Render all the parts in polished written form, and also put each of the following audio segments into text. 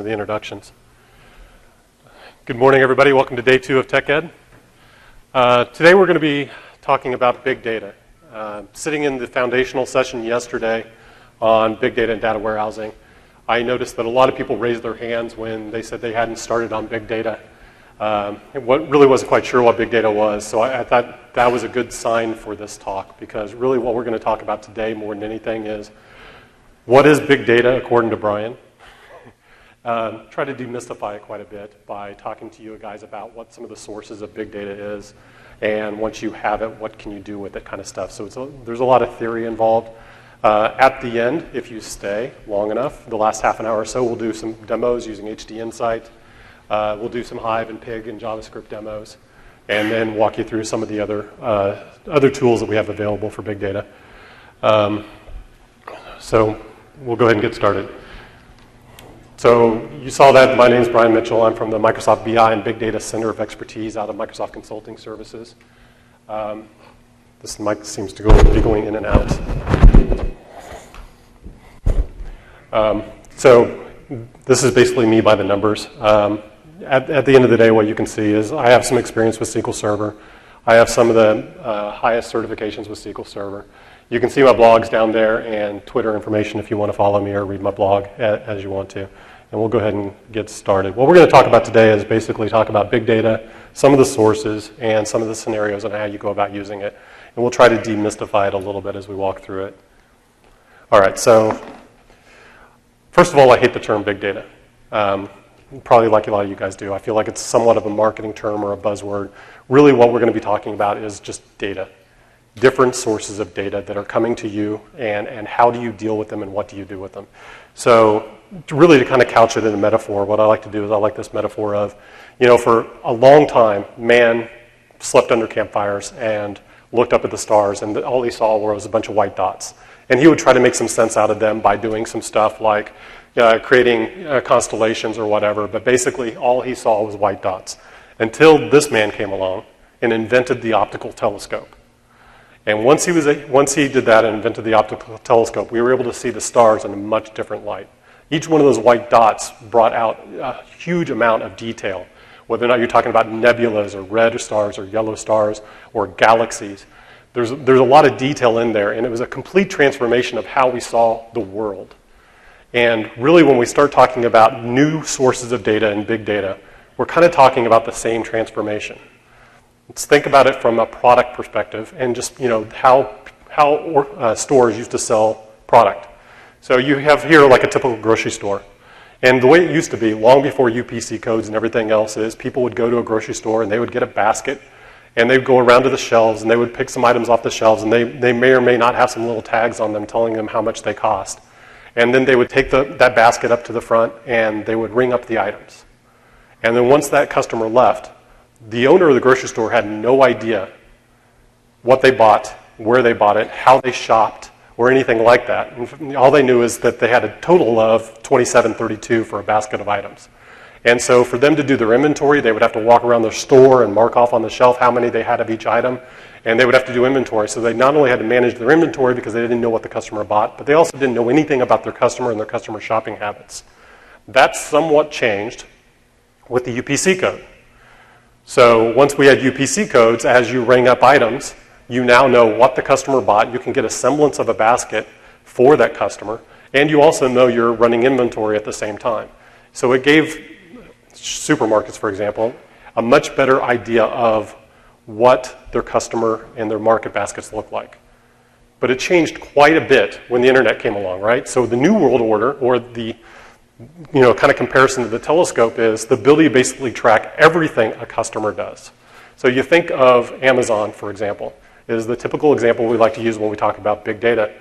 of the introductions. Good morning, everybody. Welcome to day 2 of TechEd. Today we're going to be talking about big data. Sitting in the foundational session yesterday on big data and data warehousing, I noticed that a lot of people raised their hands when they said they hadn't started on big data. Really wasn't quite sure what big data was, so I thought that was a good sign for this talk, because really what we're going to talk about today more than anything is what is big data according to Brian. Try to demystify it quite a bit by talking to you guys about what some of the sources of big data is, and once you have it, what can you do with it kind of stuff. So there's a lot of theory involved. At the end, if you stay long enough, the last half an hour or so, we'll do some demos using HD Insight. We'll do some Hive and Pig and JavaScript demos, and then walk you through some of the other tools that we have available for big data. So we'll go ahead and get started. So you saw that. My name is Brian Mitchell. I'm from the Microsoft BI and Big Data Center of Expertise out of Microsoft Consulting Services. This mic seems to be going in and out. So this is basically me by the numbers. At the end of the day, what you can see is I have some experience with SQL Server. I have some of the highest certifications with SQL Server. You can see my blogs down there and Twitter information if you want to follow me or read my blog as you want to. And we'll go ahead and get started. What we're going to talk about today is basically talk about big data, some of the sources, and some of the scenarios and how you go about using it. And we'll try to demystify it a little bit as we walk through it. All right, so first of all, I hate the term big data. Probably like a lot of you guys do. I feel like it's somewhat of a marketing term or a buzzword. Really what we're going to be talking about is just data. Different sources of data that are coming to you, and how do you deal with them and what do you do with them. So really to kind of couch it in a metaphor, what I like to do is I like this metaphor of, for a long time, man slept under campfires and looked up at the stars, and all he saw was a bunch of white dots. And he would try to make some sense out of them by doing some stuff like creating constellations or whatever, but basically all he saw was white dots until this man came along and invented the optical telescope. And once he did that and invented the optical telescope, we were able to see the stars in a much different light. Each one of those white dots brought out a huge amount of detail, whether or not you're talking about nebulas or red stars or yellow stars or galaxies. There's a lot of detail in there, and it was a complete transformation of how we saw the world. And really when we start talking about new sources of data and big data, we're kind of talking about the same transformation. Let's think about it from a product perspective and just how stores used to sell product. So you have here like a typical grocery store. And the way it used to be, long before UPC codes and everything else, is people would go to a grocery store and they would get a basket and they would go around to the shelves and they would pick some items off the shelves, and they may or may not have some little tags on them telling them how much they cost. And then they would take that basket up to the front and they would ring up the items. And then once that customer left, the owner of the grocery store had no idea what they bought, where they bought it, how they shopped, or anything like that. And all they knew is that they had a total of $27.32 for a basket of items. And so for them to do their inventory, they would have to walk around their store and mark off on the shelf how many they had of each item, and they would have to do inventory. So they not only had to manage their inventory because they didn't know what the customer bought, but they also didn't know anything about their customer and their customer shopping habits. That's somewhat changed with the UPC code. So once we had UPC codes, as you ring up items, you now know what the customer bought. You can get a semblance of a basket for that customer, and you also know you're running inventory at the same time. So it gave supermarkets, for example, a much better idea of what their customer and their market baskets look like. But it changed quite a bit when the internet came along, right? So the new world order, or the kind of comparison to the telescope, is the ability to basically track everything a customer does. So you think of Amazon, for example, is the typical example we like to use when we talk about big data.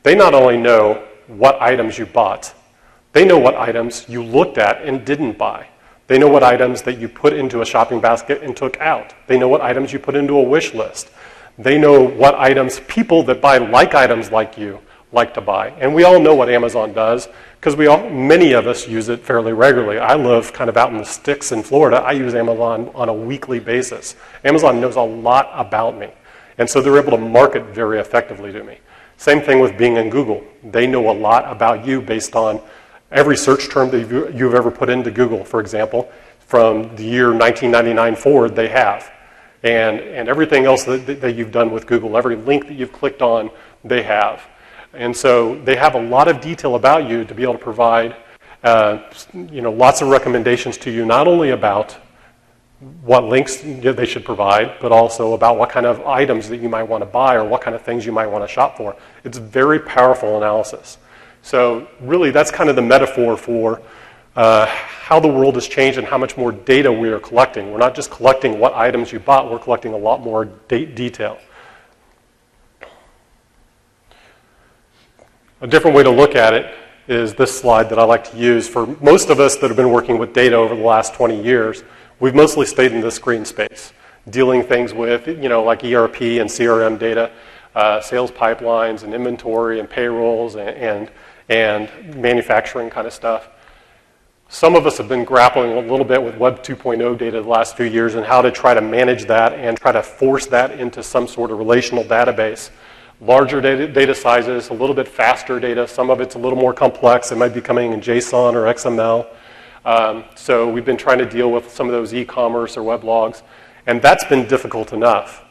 They not only know what items you bought, they know what items you looked at and didn't buy. They know what items that you put into a shopping basket and took out. They know what items you put into a wish list. They know what items people that buy like items like you like to buy. And we all know what Amazon does, because many of us use it fairly regularly. I live kind of out in the sticks in Florida. I use Amazon on a weekly basis. Amazon knows a lot about me. And so they're able to market very effectively to me. Same thing with Bing and Google. They know a lot about you based on every search term that you've ever put into Google, for example, from the year 1999 forward, they have. And everything else that you've done with Google, every link that you've clicked on, they have. And so they have a lot of detail about you to be able to provide lots of recommendations to you, not only about what links they should provide, but also about what kind of items that you might want to buy or what kind of things you might want to shop for. It's very powerful analysis. So really, that's kind of the metaphor for how the world has changed and how much more data we are collecting. We're not just collecting what items you bought, we're collecting a lot more detail. A different way to look at it is this slide that I like to use. For most of us that have been working with data over the last 20 years, we've mostly stayed in this screen space, dealing things with, like ERP and CRM data, sales pipelines and inventory and payrolls and manufacturing kind of stuff. Some of us have been grappling a little bit with Web 2.0 data the last few years and how to try to manage that and try to force that into some sort of relational database. Larger data sizes, a little bit faster data. Some of it's a little more complex. It might be coming in JSON or XML. So we've been trying to deal with some of those e-commerce or weblogs, and that's been difficult enough.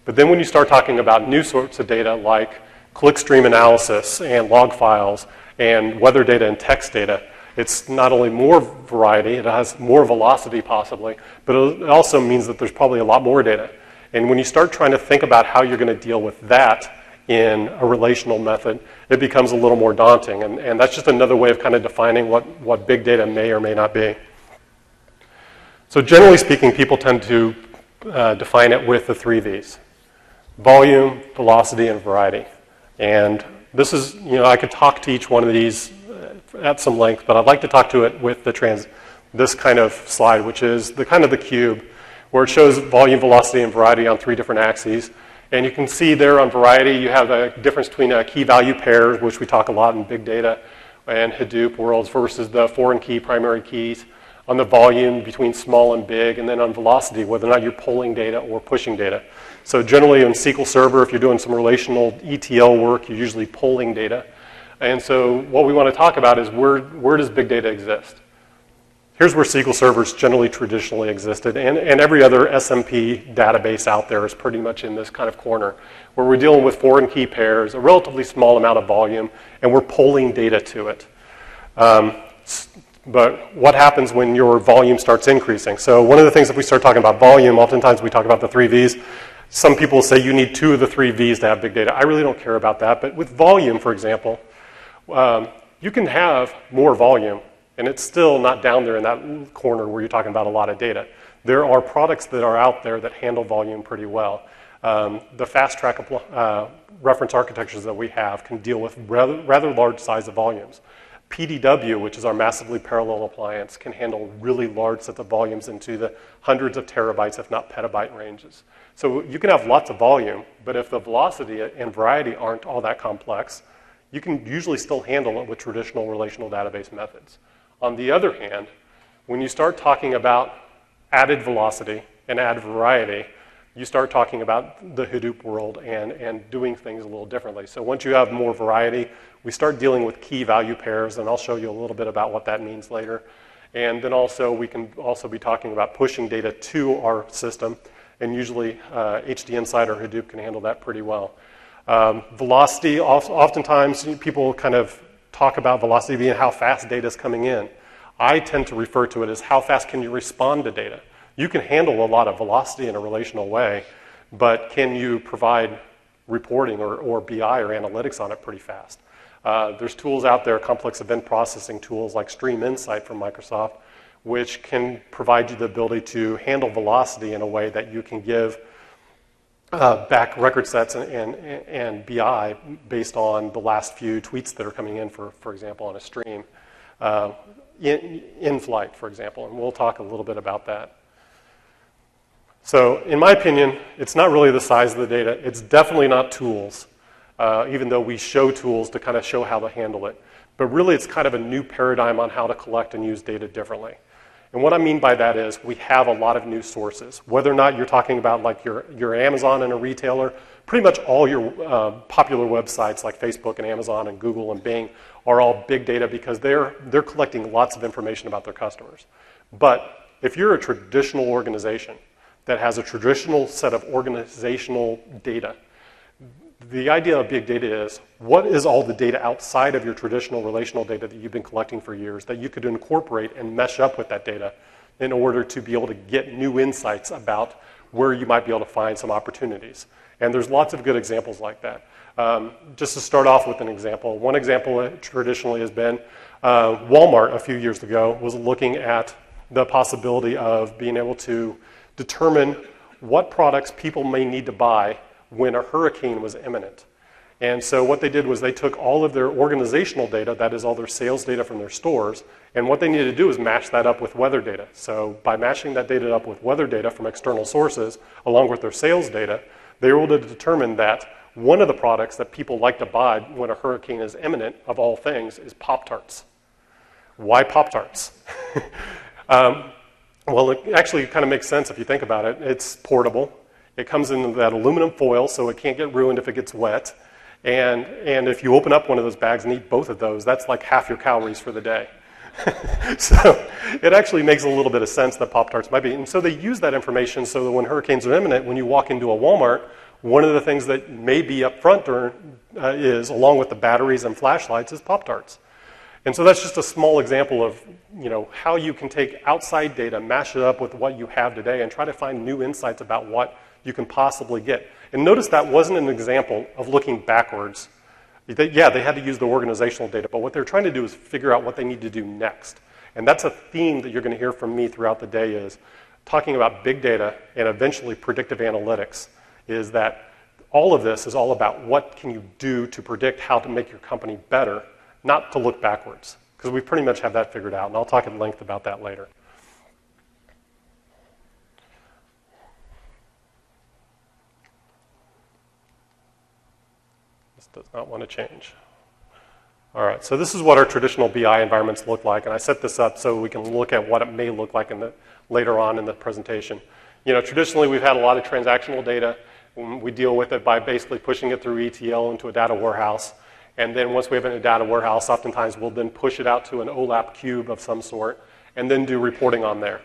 But then when you start talking about new sorts of data like clickstream analysis and log files and weather data and text data, it's not only more variety, it has more velocity possibly, but it also means that there's probably a lot more data. And when you start trying to think about how you're going to deal with that in a relational method, it becomes a little more daunting. And that's just another way of kind of defining what big data may or may not be. So generally speaking, people tend to define it with the 3 V's: volume, velocity, and variety. And this is, I could talk to each one of these at some length, but I'd like to talk to it with this kind of slide, which is the kind of the cube, where it shows volume, velocity, and variety on 3 different axes. And you can see there on variety, you have a difference between key value pairs, which we talk a lot in big data and Hadoop worlds, versus the foreign key, primary keys. On the volume, between small and big, and then on velocity, whether or not you're pulling data or pushing data. So generally in SQL Server, if you're doing some relational ETL work, you're usually pulling data. And so what we want to talk about is where does big data exist? Here's where SQL servers generally traditionally existed, and every other SMP database out there is pretty much in this kind of corner, where we're dealing with foreign key pairs, a relatively small amount of volume, and we're pulling data to it. But what happens when your volume starts increasing? So one of the things, if we start talking about volume, oftentimes we talk about the 3 V's. Some people say you need 2 of the 3 V's to have big data. I really don't care about that, but with volume, for example, you can have more volume, and it's still not down there in that corner where you're talking about a lot of data. There are products that are out there that handle volume pretty well. The fast track reference architectures that we have can deal with rather large size of volumes. PDW, which is our massively parallel appliance, can handle really large sets of volumes into the hundreds of terabytes, if not petabyte ranges. So you can have lots of volume, but if the velocity and variety aren't all that complex, you can usually still handle it with traditional relational database methods. On the other hand, when you start talking about added velocity and added variety, you start talking about the Hadoop world and doing things a little differently. So once you have more variety, we start dealing with key value pairs, and I'll show you a little bit about what that means later. And then also, we can also be talking about pushing data to our system, and usually HD Insight or Hadoop can handle that pretty well. Velocity, oftentimes people kind of talk about velocity being how fast data is coming in. I tend to refer to it as how fast can you respond to data. You can handle a lot of velocity in a relational way, but can you provide reporting or BI or analytics on it pretty fast? There's tools out there, complex event processing tools like Stream Insight from Microsoft, which can provide you the ability to handle velocity in a way that you can give back record sets and BI based on the last few tweets that are coming in, for example, on a stream, in flight, for example, and we'll talk a little bit about that. So in my opinion, it's not really the size of the data. It's definitely not tools, even though we show tools to kind of show how to handle it. But really, it's kind of a new paradigm on how to collect and use data differently. And what I mean by that is we have a lot of news sources. Whether or not you're talking about like your Amazon and a retailer, pretty much all your popular websites like Facebook and Amazon and Google and Bing are all big data because they're collecting lots of information about their customers. But if you're a traditional organization that has a traditional set of organizational data, the idea of big data is, what is all the data outside of your traditional relational data that you've been collecting for years that you could incorporate and mesh up with that data in order to be able to get new insights about where you might be able to find some opportunities. And there's lots of good examples like that. Just to start off with an example, one example traditionally has been Walmart a few years ago was looking at the possibility of being able to determine what products people may need to buy when a hurricane was imminent. And so what they did was they took all of their organizational data, that is all their sales data from their stores, and what they needed to do was match that up with weather data. So by matching that data up with weather data from external sources, along with their sales data, they were able to determine that one of the products that people like to buy when a hurricane is imminent, of all things, is Pop-Tarts. Why Pop-Tarts? Well, it actually kind of makes sense if you think about it. It's portable. It comes in that aluminum foil, so it can't get ruined if it gets wet. And if you open up one of those bags and eat both of those, that's like half your calories for the day. So it actually makes a little bit of sense that Pop-Tarts might be. And so they use that information so that when hurricanes are imminent, when you walk into a Walmart, one of the things that may be up front is, along with the batteries and flashlights, is Pop-Tarts. And so that's just a small example of how you can take outside data, mash it up with what you have today, and try to find new insights about what you can possibly get. And notice that wasn't an example of looking backwards. Yeah, they had to use the organizational data, but what they're trying to do is figure out what they need to do next. And that's a theme that you're going to hear from me throughout the day, is talking about big data and eventually predictive analytics, is that all of this is all about what can you do to predict how to make your company better, not to look backwards, because we pretty much have that figured out, and I'll talk at length about that later. Does not want to change. All right, so this is what our traditional BI environments look like, and I set this up so we can look at what it may look like later on in the presentation. Traditionally we've had a lot of transactional data. We deal with it by basically pushing it through ETL into a data warehouse, and then once we have it in a data warehouse, oftentimes we'll then push it out to an OLAP cube of some sort, and then do reporting on there.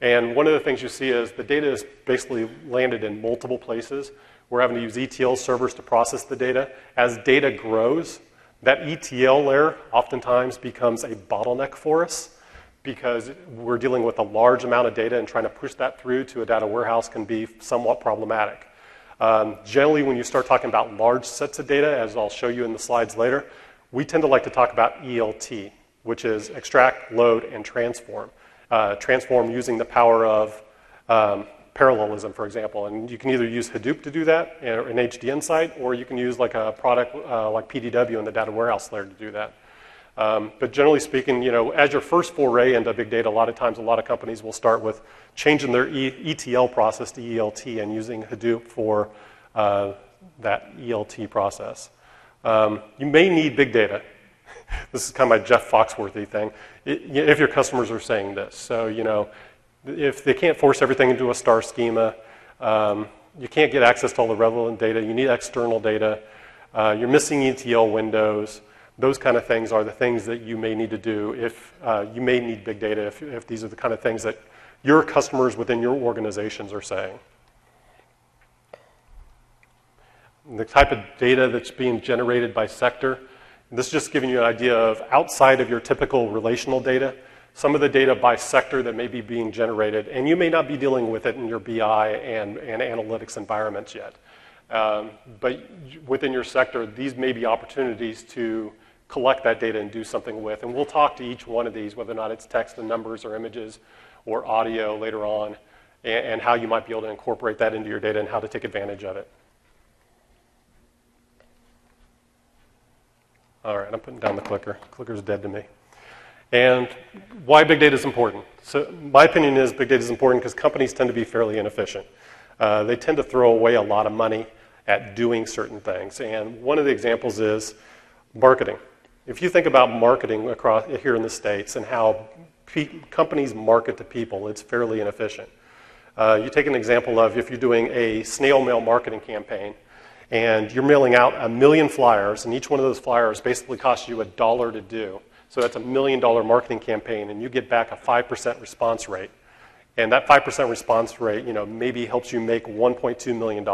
And one of the things you see is the data is basically landed in multiple places. We're having to use ETL servers to process the data. As data grows, that ETL layer oftentimes becomes a bottleneck for us because we're dealing with a large amount of data, and trying to push that through to a data warehouse can be somewhat problematic. Generally, when you start talking about large sets of data, as I'll show you in the slides later, we tend to like to talk about ELT, which is extract, load, and transform. Transform using the power of parallelism, for example, and you can either use Hadoop to do that, or an HD Insight, or you can use like a product like PDW in the data warehouse layer to do that. But generally speaking, as your first foray into big data, a lot of times a lot of companies will start with changing their ETL process to ELT and using Hadoop for that ELT process. You may need big data. This is kind of my Jeff Foxworthy thing. If your customers are saying this, so if they can't force everything into a star schema, you can't get access to all the relevant data, you need external data, you're missing ETL windows, those kind of things are the things that you may need to do if you may need big data if these are the kind of things that your customers within your organizations are saying. And the type of data that's being generated by sector, this is just giving you an idea of outside of your typical relational data, some of the data by sector that may be being generated, and you may not be dealing with it in your BI and analytics environments yet. But within your sector, these may be opportunities to collect that data and do something with. And we'll talk to each one of these, whether or not it's text and numbers or images or audio later on, and how you might be able to incorporate that into your data and how to take advantage of it. All right, I'm putting down the clicker. Clicker's dead to me. And why big data is important. So my opinion is big data is important because companies tend to be fairly inefficient. They tend to throw away a lot of money at doing certain things. And one of the examples is marketing. If you think about marketing across here in the States and how companies market to people, it's fairly inefficient. You take an example of if you're doing a snail mail marketing campaign, and you're mailing out 1 million flyers, and each one of those flyers basically costs you $1 to do. So that's $1 million marketing campaign, and you get back a 5% response rate. And that 5% response rate, maybe helps you make $1.2 million.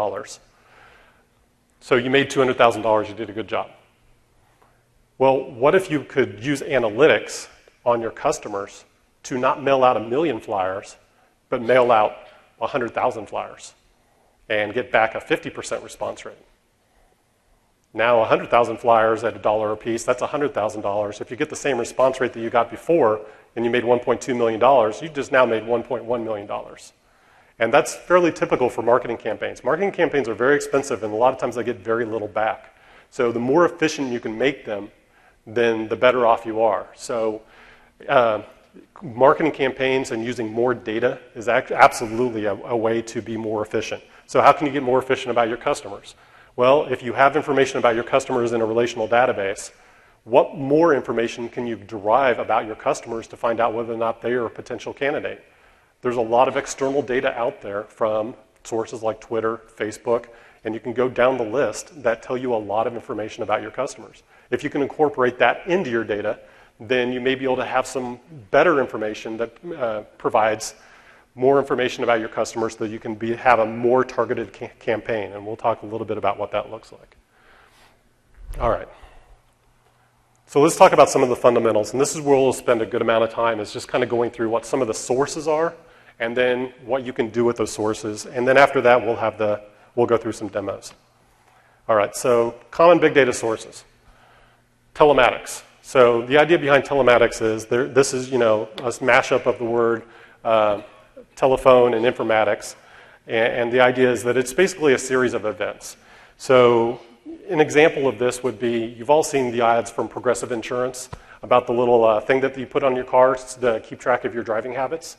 So you made $200,000, you did a good job. Well, what if you could use analytics on your customers to not mail out 1 million flyers, but mail out 100,000 flyers and get back a 50% response rate? Now 100,000 flyers at $1 a piece, that's $100,000. If you get the same response rate that you got before and you made $1.2 million, you just now made $1.1 million. And that's fairly typical for marketing campaigns. Marketing campaigns are very expensive, and a lot of times they get very little back. So the more efficient you can make them, then the better off you are. So marketing campaigns and using more data is absolutely a way to be more efficient. So how can you get more efficient about your customers? Well, if you have information about your customers in a relational database, what more information can you derive about your customers to find out whether or not they are a potential candidate? There's a lot of external data out there from sources like Twitter, Facebook, and you can go down the list that tell you a lot of information about your customers. If you can incorporate that into your data, then you may be able to have some better information that provides more information about your customers so that you can have a more targeted campaign. And we'll talk a little bit about what that looks like. All right. So let's talk about some of the fundamentals. And this is where we'll spend a good amount of time, is just kind of going through what some of the sources are and then what you can do with those sources. And then after that, we'll go through some demos. All right, so common big data sources. Telematics. So the idea behind telematics is this is, a mashup of the word telephone and informatics. And the idea is that it's basically a series of events. So an example of this would be, you've all seen the ads from Progressive Insurance about the little thing that you put on your car to keep track of your driving habits.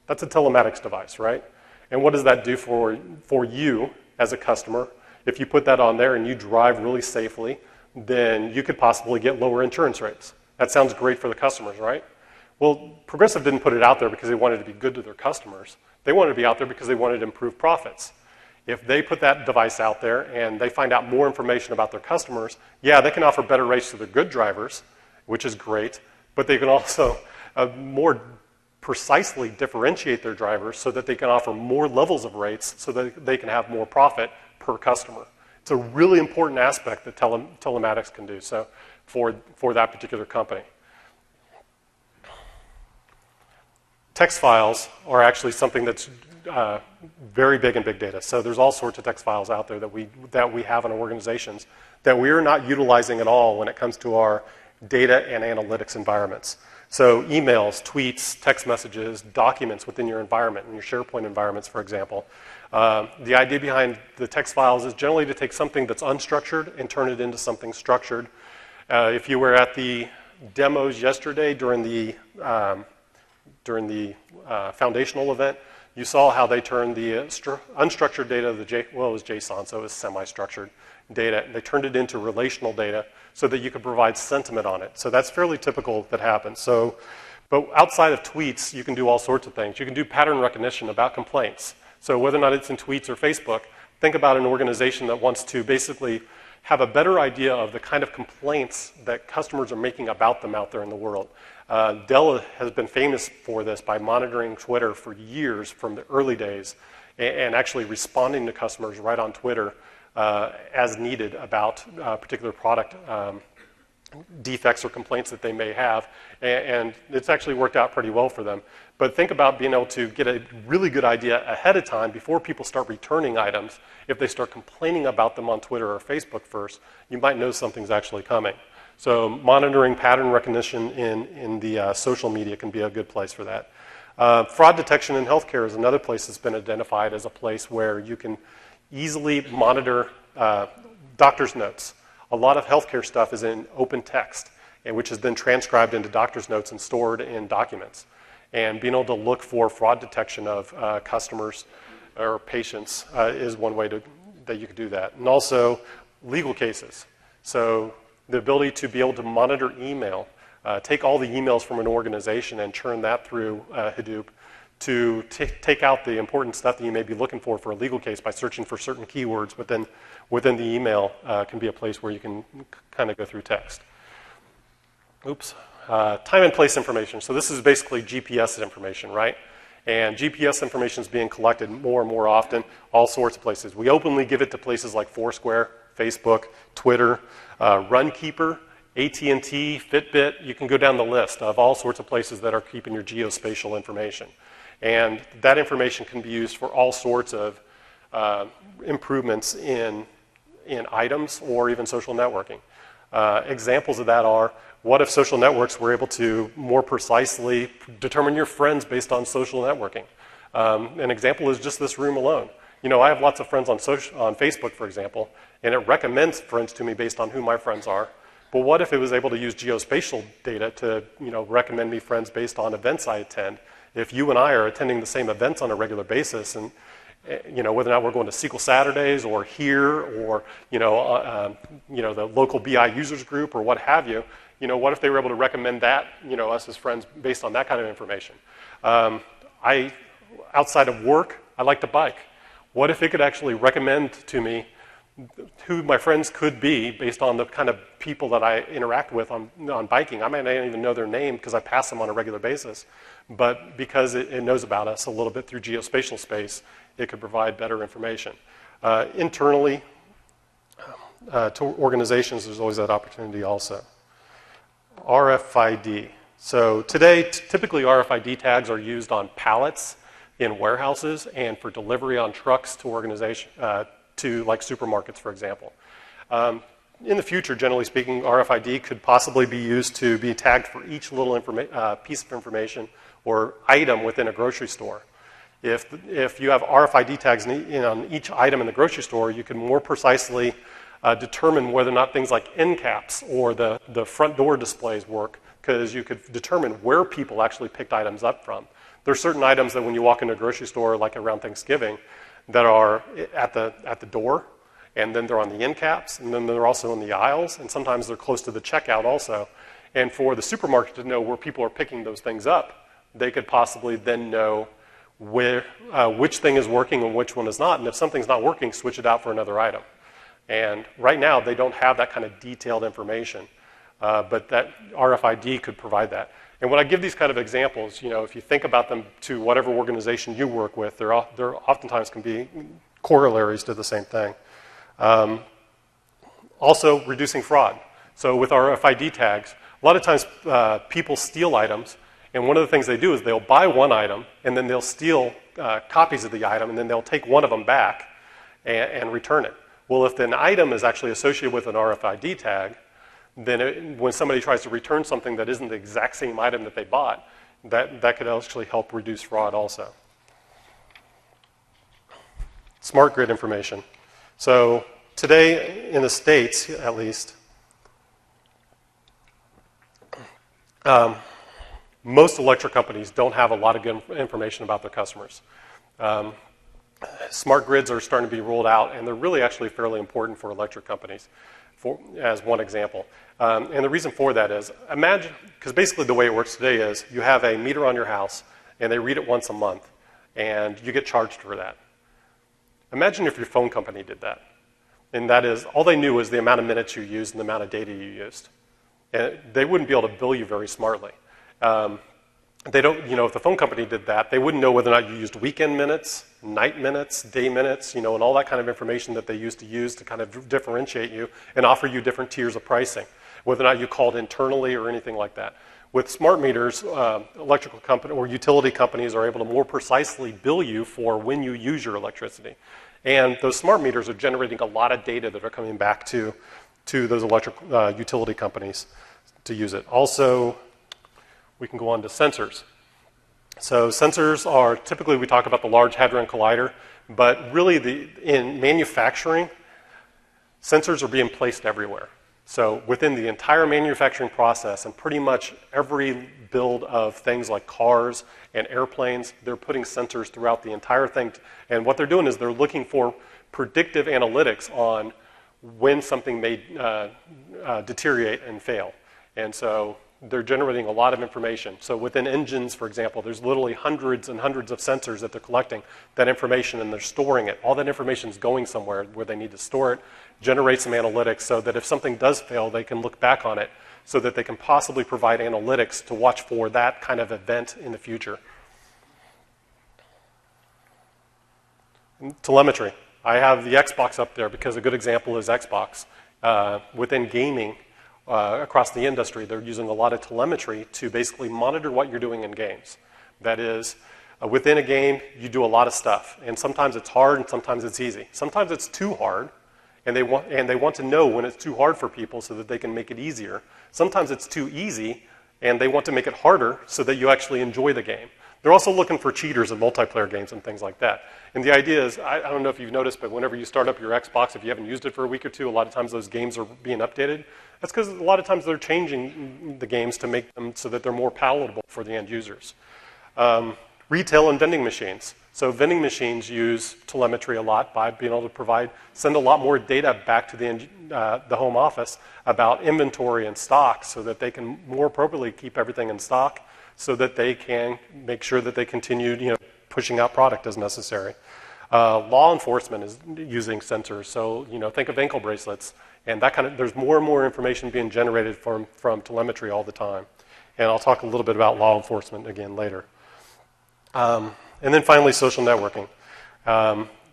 That's a telematics device, right? And what does that do for you as a customer? If you put that on there and you drive really safely, then you could possibly get lower insurance rates. That sounds great for the customers, right? Well, Progressive didn't put it out there because they wanted to be good to their customers. They wanted to be out there because they wanted to improve profits. If they put that device out there and they find out more information about their customers, yeah, they can offer better rates to their good drivers, which is great, but they can also more precisely differentiate their drivers so that they can offer more levels of rates so that they can have more profit per customer. It's a really important aspect that telematics can do so for that particular company. Text files are actually something that's very big in big data. So there's all sorts of text files out there that we have in our organizations that we are not utilizing at all when it comes to our data and analytics environments. So emails, tweets, text messages, documents within your environment, in your SharePoint environments, for example. The idea behind the text files is generally to take something that's unstructured and turn it into something structured. If you were at the demos yesterday during the foundational event, you saw how they turned the unstructured data, it was JSON, so it was semi-structured data. They turned it into relational data so that you could provide sentiment on it. So that's fairly typical that happens. But outside of tweets, you can do all sorts of things. You can do pattern recognition about complaints. So whether or not it's in tweets or Facebook, think about an organization that wants to basically have a better idea of the kind of complaints that customers are making about them out there in the world. Dell has been famous for this by monitoring Twitter for years from the early days and actually responding to customers right on Twitter as needed about particular product defects or complaints that they may have. And it's actually worked out pretty well for them. But think about being able to get a really good idea ahead of time before people start returning items. If they start complaining about them on Twitter or Facebook first, you might know something's actually coming. So monitoring pattern recognition in the social media can be a good place for that. Fraud detection in healthcare is another place that's been identified as a place where you can easily monitor doctor's notes. A lot of healthcare stuff is in open text, which is then transcribed into doctor's notes and stored in documents. And being able to look for fraud detection of customers or patients is one way that you could do that. And also legal cases. So the ability to be able to monitor email take all the emails from an organization and churn that through Hadoop to take out the important stuff that you may be looking for a legal case by searching for certain keywords within the email can be a place where you can kind of go through text. Oops. Time and place information. So this is basically GPS information, right? And GPS information is being collected more and more often, all sorts of places. We openly give it to places like Foursquare, Facebook, Twitter, Runkeeper, AT&T, Fitbit. You can go down the list of all sorts of places that are keeping your geospatial information. And that information can be used for all sorts of improvements in items or even social networking. Examples of that are, what if social networks were able to more precisely determine your friends based on social networking? An example is just this room alone. You know, I have lots of friends on Facebook, for example, and it recommends friends to me based on who my friends are. But what if it was able to use geospatial data to, recommend me friends based on events I attend? If you and I are attending the same events on a regular basis, and whether or not we're going to SQL Saturdays or here or the local BI users group or what have you, what if they were able to recommend that, us as friends based on that kind of information? Outside of work, I like to bike. What if it could actually recommend to me who my friends could be based on the kind of people that I interact with on biking? I might not even know their name because I pass them on a regular basis, but because it knows about us a little bit through geospatial space, it could provide better information. Internally, to organizations, there's always that opportunity also. RFID. So today, typically RFID tags are used on pallets in warehouses and for delivery on trucks to to like supermarkets, for example. In the future, generally speaking, RFID could possibly be used to be tagged for each little piece of information or item within a grocery store. If you have RFID tags on each item in the grocery store, you can more precisely determine whether or not things like end caps or the front door displays work, because you could determine where people actually picked items up from. There are certain items that when you walk into a grocery store, like around Thanksgiving, that are at the door, and then they're on the end caps, and then they're also in the aisles, and sometimes they're close to the checkout also. And for the supermarket to know where people are picking those things up, they could possibly then know which thing is working and which one is not, and if something's not working, switch it out for another item. And right now, they don't have that kind of detailed information, but that RFID could provide that. And when I give these kind of examples, if you think about them to whatever organization you work with, there oftentimes can be corollaries to the same thing. Also, reducing fraud. So with RFID tags, a lot of times people steal items, and one of the things they do is they'll buy one item, and then they'll steal copies of the item, and then they'll take one of them back and return it. Well, if an item is actually associated with an RFID tag, then when somebody tries to return something that isn't the exact same item that they bought, that could actually help reduce fraud also. Smart grid information. So today, in the States at least, most electric companies don't have a lot of good information about their customers. Smart grids are starting to be rolled out, and they're really actually fairly important for electric companies, as one example. And the reason for that is, imagine, because basically the way it works today is you have a meter on your house, and they read it once a month, and you get charged for that. Imagine if your phone company did that. And that is, all they knew was the amount of minutes you used and the amount of data you used. And they wouldn't be able to bill you very smartly. They don't, if the phone company did that, they wouldn't know whether or not you used weekend minutes, night minutes, day minutes, and all that kind of information that they used to use to kind of differentiate you and offer you different tiers of pricing, whether or not you called internally or anything like that. With smart meters, electrical company or utility companies are able to more precisely bill you for when you use your electricity. And those smart meters are generating a lot of data that are coming back to those electric utility companies to use it. Also, we can go on to sensors. So sensors are typically, we talk about the Large Hadron Collider, but really in manufacturing, sensors are being placed everywhere. So within the entire manufacturing process and pretty much every build of things like cars and airplanes, they're putting sensors throughout the entire thing. And what they're doing is they're looking for predictive analytics on when something may deteriorate and fail. And so they're generating a lot of information. So within engines, for example, there's literally hundreds and hundreds of sensors that they're collecting that information and they're storing it. All that information is going somewhere where they need to store it, generate some analytics so that if something does fail, they can look back on it so that they can possibly provide analytics to watch for that kind of event in the future. Telemetry. I have the Xbox up there because a good example is Xbox. Within gaming, across the industry, they're using a lot of telemetry to basically monitor what you're doing in games. That is, within a game, you do a lot of stuff, and sometimes it's hard and sometimes it's easy. Sometimes it's too hard, and they want to know when it's too hard for people so that they can make it easier. Sometimes it's too easy, and they want to make it harder so that you actually enjoy the game. They're also looking for cheaters in multiplayer games and things like that. And the idea is, I don't know if you've noticed, but whenever you start up your Xbox, if you haven't used it for a week or two, a lot of times those games are being updated. That's because a lot of times they're changing the games to make them so that they're more palatable for the end users. Retail and vending machines. So vending machines use telemetry a lot by being able to send a lot more data back to the home office about inventory and stock so that they can more appropriately keep everything in stock so that they can make sure that they continue, pushing out product as necessary. Law enforcement is using sensors, so think of ankle bracelets, and there's more and more information being generated from telemetry all the time. And I'll talk a little bit about law enforcement again later. And then finally, social networking.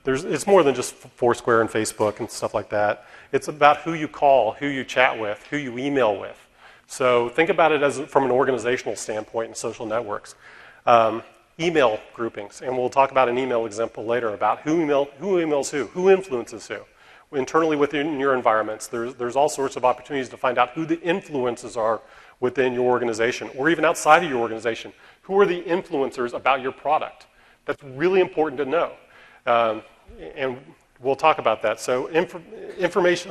It's more than just Foursquare and Facebook and stuff like that. It's about who you call, who you chat with, who you email with. So think about it from an organizational standpoint in social networks. Email groupings, and we'll talk about an email example later about who emails who influences who. Internally within your environments, there's all sorts of opportunities to find out who the influences are within your organization, or even outside of your organization. Who are the influencers about your product? That's really important to know, and we'll talk about that. So information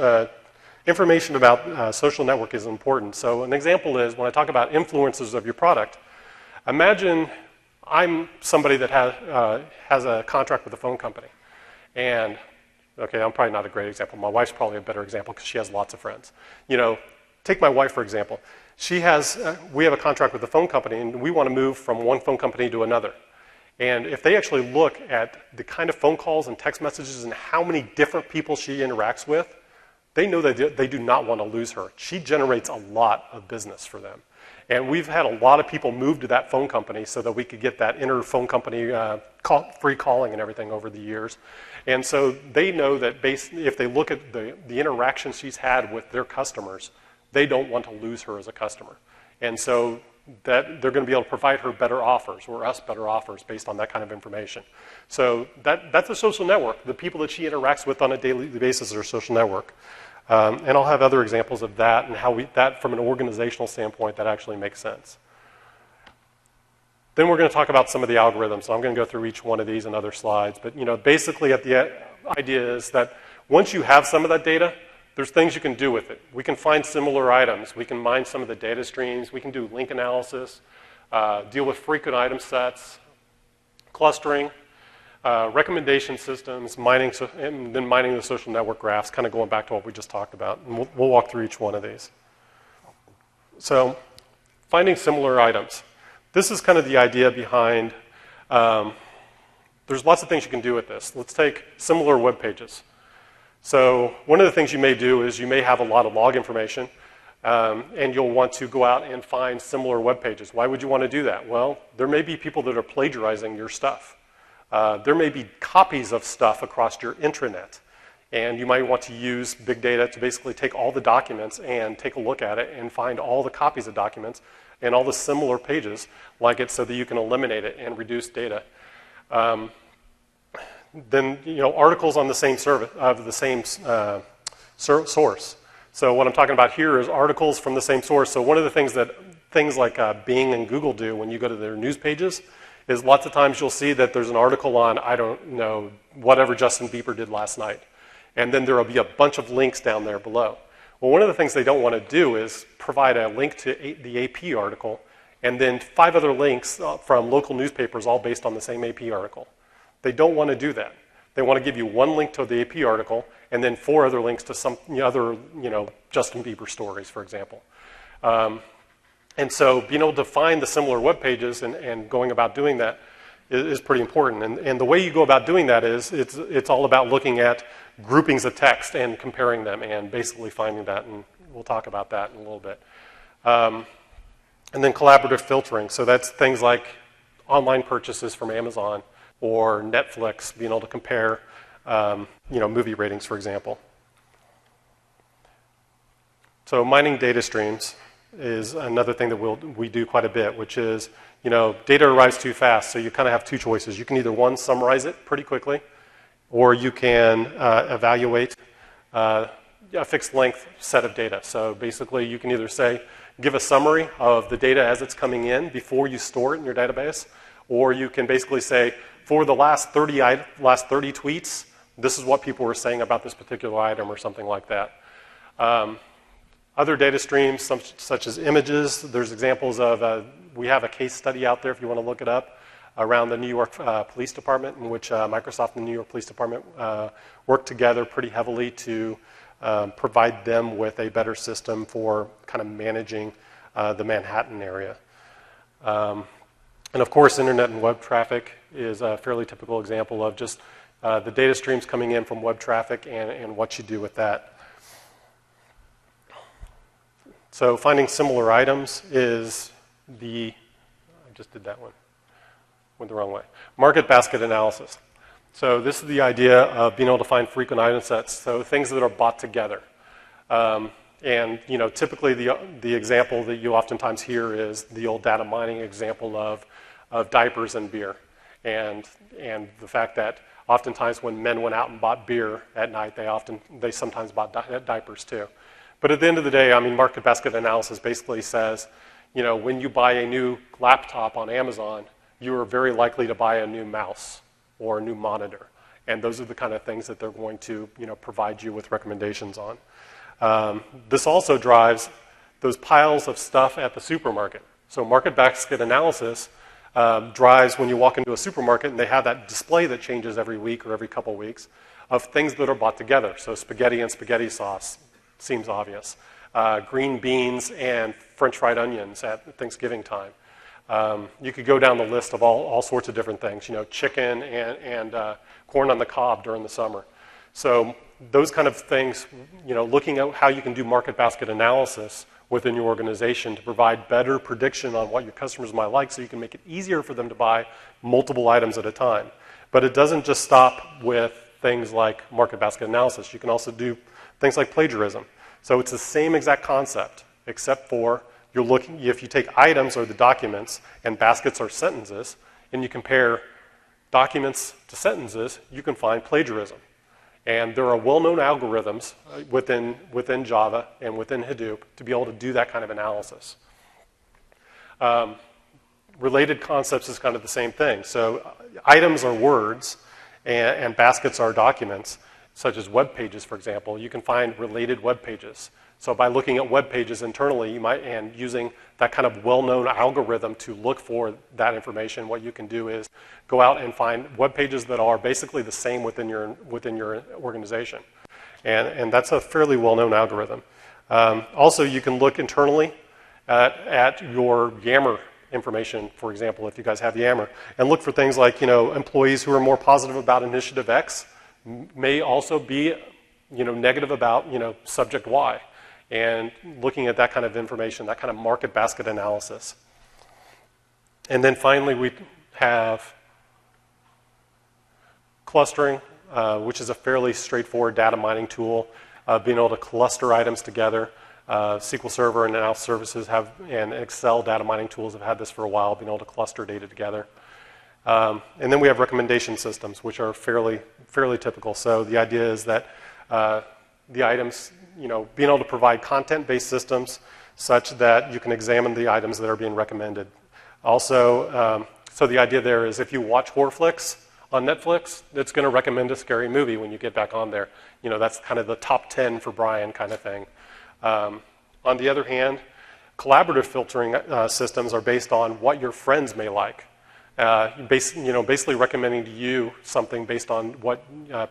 about social network is important. So an example is when I talk about influencers of your product, imagine I'm somebody that has a contract with a phone company. And, okay, I'm probably not a great example. My wife's probably a better example because she has lots of friends. Take my wife, for example. We have a contract with the phone company, and we want to move from one phone company to another. And if they actually look at the kind of phone calls and text messages and how many different people she interacts with, they know that they do not want to lose her. She generates a lot of business for them. And we've had a lot of people move to that phone company so that we could get that inner phone company free calling and everything over the years. And so they know that if they look at the interactions she's had with their customers, they don't want to lose her as a customer. And so that they're going to be able to provide her better offers or us better offers based on that kind of information. So that's a social network. The people that she interacts with on a daily basis are a social network. And I'll have other examples of that and how that from an organizational standpoint, that actually makes sense. Then we're going to talk about some of the algorithms. So I'm going to go through each one of these in other slides. But basically the idea is that once you have some of that data, there's things you can do with it. We can find similar items. We can mine some of the data streams. We can do link analysis, deal with frequent item sets, clustering, recommendation systems, and then mining the social network graphs, kind of going back to what we just talked about. And we'll walk through each one of these. So finding similar items. This is kind of the idea behind, there's lots of things you can do with this. Let's take similar web pages. So one of the things you may do is you may have a lot of log information, and you'll want to go out and find similar web pages. Why would you want to do that? Well, there may be people that are plagiarizing your stuff. There may be copies of stuff across your intranet, and you might want to use big data to basically take all the documents and take a look at it and find all the copies of documents and all the similar pages like it so that you can eliminate it and reduce data. Then articles on the same service of the same source. So what I'm talking about here is articles from the same source. So one of the things like Bing and Google do when you go to their news pages is lots of times you'll see that there's an article on, I don't know, whatever Justin Bieber did last night. And then there will be a bunch of links down there below. Well, one of the things they don't want to do is provide a link to the AP article and then 5 other links from local newspapers all based on the same AP article. They don't want to do that. They want to give you one link to the AP article and then 4 other links to some other, Justin Bieber stories, for example. And And so being able to find the similar web pages and going about doing that is pretty important. And the way you go about doing that is it's all about looking at groupings of text and comparing them and basically finding that, and we'll talk about that in a little bit. And then collaborative filtering. So that's things like online purchases from Amazon or Netflix, being able to compare movie ratings, for example. So mining data streams is another thing that we do quite a bit, which is, data arrives too fast, so you kind of have two choices. You can either, one, summarize it pretty quickly, or you can evaluate a fixed length set of data. So basically, you can either say, give a summary of the data as it's coming in before you store it in your database, or you can basically say, for the last 30 tweets, this is what people were saying about this particular item or something like that. Other data streams, such as images, there's examples of, we have a case study out there if you want to look it up, around the New York Police Department, in which Microsoft and the New York Police Department worked together pretty heavily to provide them with a better system for kind of managing the Manhattan area. And of course, internet and web traffic is a fairly typical example of just the data streams coming in from web traffic and what you do with that. So finding similar items is I just did that one, went the wrong way. Market basket analysis. So this is the idea of being able to find frequent item sets, so things that are bought together. And typically the example that you oftentimes hear is the old data mining example of diapers and beer. And the fact that oftentimes when men went out and bought beer at night, they sometimes bought diapers too. But at the end of the day, market basket analysis basically says, when you buy a new laptop on Amazon, you are very likely to buy a new mouse or a new monitor. And those are the kind of things that they're going to, provide you with recommendations on. This also drives those piles of stuff at the supermarket. So market basket analysis drives when you walk into a supermarket and they have that display that changes every week or every couple weeks of things that are bought together. So spaghetti and spaghetti sauce seems obvious. Green beans and French fried onions at Thanksgiving time. You could go down the list of all sorts of different things, chicken and corn on the cob during the summer. So those kind of things, looking at how you can do market basket analysis within your organization to provide better prediction on what your customers might like so you can make it easier for them to buy multiple items at a time. But it doesn't just stop with things like market basket analysis. You can also do things like plagiarism. So it's the same exact concept, except for you're looking, if you take items or the documents and baskets or sentences, and you compare documents to sentences, you can find plagiarism. And there are well-known algorithms within Java and within Hadoop to be able to do that kind of analysis. Related concepts is kind of the same thing. So items are words, and baskets are documents, such as web pages, for example. You can find related web pages. So by looking at web pages internally, and using that kind of well-known algorithm to look for that information, what you can do is go out and find web pages that are basically the same within your organization. And that's a fairly well-known algorithm. Also, you can look internally at your Yammer information, for example, if you guys have Yammer, and look for things like, employees who are more positive about initiative X may also be, negative about, subject Y. And looking at that kind of information, that kind of market basket analysis. And then finally, we have clustering, which is a fairly straightforward data mining tool, being able to cluster items together. SQL Server and now services and Excel data mining tools have had this for a while, being able to cluster data together. And then we have recommendation systems, which are fairly typical. So the idea is that the items, being able to provide content-based systems such that you can examine the items that are being recommended. Also, so the idea there is if you watch horror flicks on Netflix, it's going to recommend a scary movie when you get back on there. That's kind of the top 10 for Brian kind of thing. On the other hand, collaborative filtering systems are based on what your friends may like. Basically recommending to you something based on what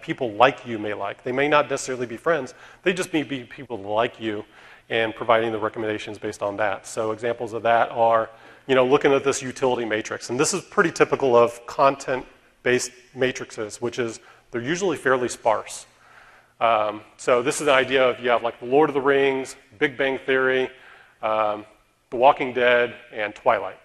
people like you may like. They may not necessarily be friends. They just may be people like you, and providing the recommendations based on that. So examples of that are, looking at this utility matrix. And this is pretty typical of content-based matrices, which is they're usually fairly sparse. So this is an idea of you have like The Lord of the Rings, Big Bang Theory, The Walking Dead, and Twilight.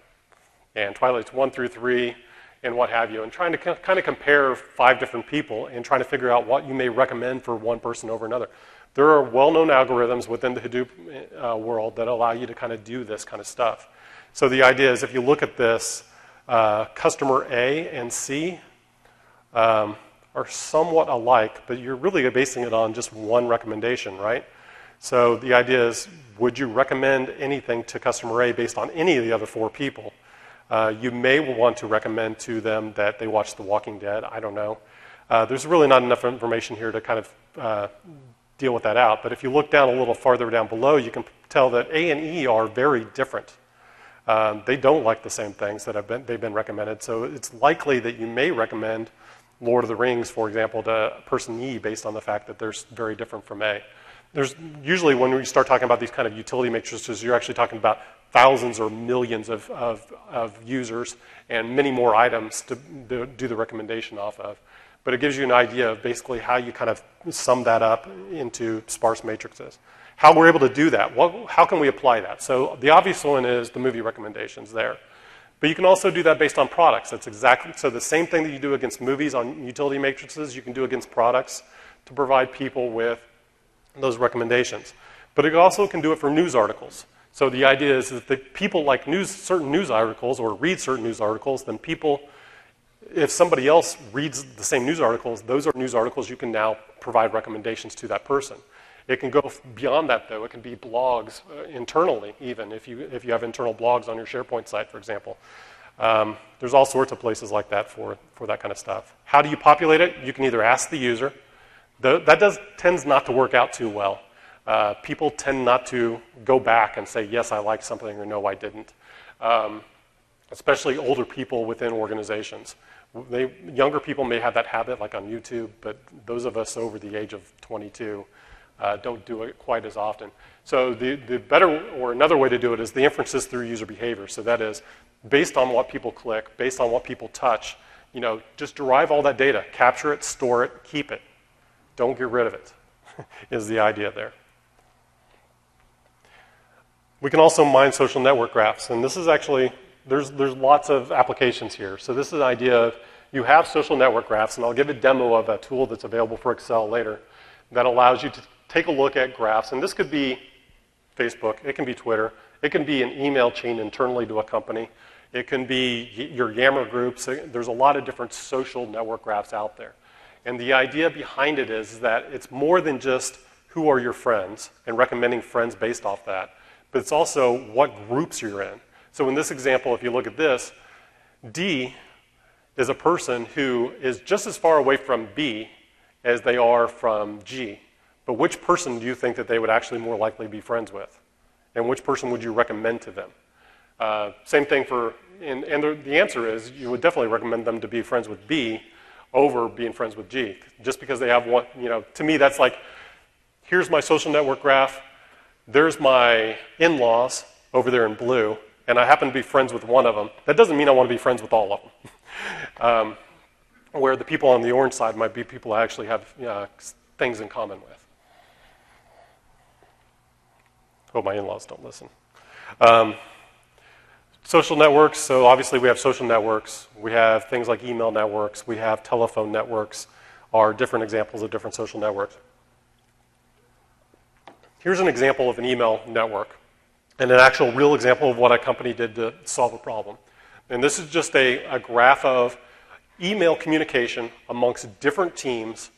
And Twilight's 1 through 3, and what have you, and trying to kind of compare 5 different people and trying to figure out what you may recommend for one person over another. There are well-known algorithms within the Hadoop world that allow you to kind of do this kind of stuff. So the idea is if you look at this, customer A and C are somewhat alike, but you're really basing it on just one recommendation, right? So the idea is, would you recommend anything to customer A based on any of the other 4 people? You may want to recommend to them that they watch The Walking Dead. I don't know. There's really not enough information here to kind of deal with that out. But if you look down a little farther down below, you can tell that A and E are very different. They don't like the same things that they've been recommended. So it's likely that you may recommend Lord of the Rings, for example, to person E based on the fact that they're very different from A. There's usually, when we start talking about these kind of utility matrices, you're actually talking about thousands or millions of users and many more items to do the recommendation off of. But it gives you an idea of basically how you kind of sum that up into sparse matrices. How we're able to do that, how can we apply that? So the obvious one is the movie recommendations there. But you can also do that based on products. That's exactly, so the same thing that you do against movies on utility matrices, you can do against products to provide people with those recommendations. But it also can do it for news articles. So the idea is that people like certain news articles or read certain news articles, then people, if somebody else reads the same news articles, those are news articles you can now provide recommendations to that person. It can go beyond that, though. It can be blogs internally, even if you have internal blogs on your SharePoint site, for example. There's all sorts of places like that for that kind of stuff. How do you populate it? You can either ask the user. That tends not to work out too well. People tend not to go back and say, yes, I like something, or no, I didn't. Especially older people within organizations. Younger people may have that habit, like on YouTube, but those of us over the age of 22 don't do it quite as often. So the better, or another way to do it is the inferences through user behavior. So that is, based on what people click, based on what people touch, just derive all that data, capture it, store it, keep it. Don't get rid of it, is the idea there. We can also mine social network graphs, and this is actually, there's lots of applications here. So this is an idea of, you have social network graphs, and I'll give a demo of a tool that's available for Excel later that allows you to take a look at graphs, and this could be Facebook, it can be Twitter, it can be an email chain internally to a company, it can be your Yammer groups. There's a lot of different social network graphs out there. And the idea behind it is that it's more than just who are your friends and recommending friends based off that, but it's also what groups you're in. So in this example, if you look at this, D is a person who is just as far away from B as they are from G. But which person do you think that they would actually more likely be friends with? And which person would you recommend to them? Same thing for, and the answer is you would definitely recommend them to be friends with B over being friends with G. Just because they have one, to me that's like, here's my social network graph, there's my in-laws over there in blue, and I happen to be friends with one of them. That doesn't mean I want to be friends with all of them. Where the people on the orange side might be people I actually have things in common with. Hope my in-laws don't listen. Social networks, so obviously we have social networks. We have things like email networks. We have telephone networks, are different examples of different social networks. Here's an example of an email network and an actual real example of what a company did to solve a problem. And this is just a graph of email communication amongst different teams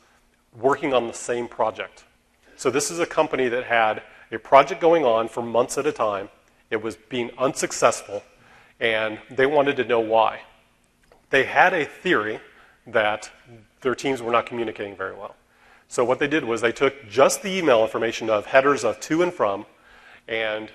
working on the same project. So this is a company that had a project going on for months at a time. It was being unsuccessful, and they wanted to know why. They had a theory that their teams were not communicating very well. So what they did was they took just the email information of headers of to and from, and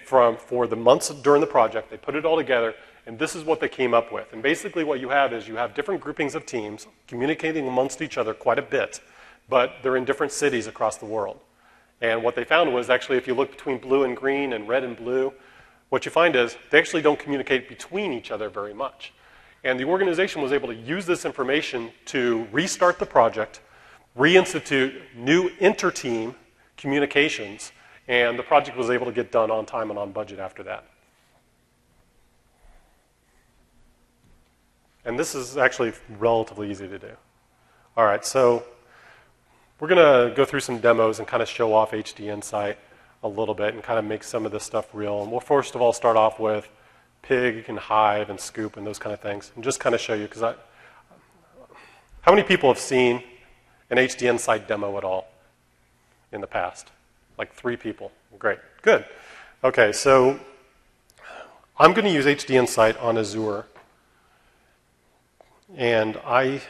for the months during the project, they put it all together, and this is what they came up with. And basically what you have is you have different groupings of teams communicating amongst each other quite a bit, but they're in different cities across the world. And what they found was actually if you look between blue and green and red and blue, what you find is they actually don't communicate between each other very much. And the organization was able to use this information to restart the project, reinstitute new inter-team communications, and the project was able to get done on time and on budget after that. And this is actually relatively easy to do. All right, so we're going to go through some demos and kind of show off HD Insight a little bit and kind of make some of this stuff real. And we'll first of all start off with Pig and Hive and Scoop and those kind of things, and just kind of show you, because how many people have seen an HD Insight demo at all in the past? Like 3 people. Great, good. Okay, so I'm going to use HD Insight on Azure, and I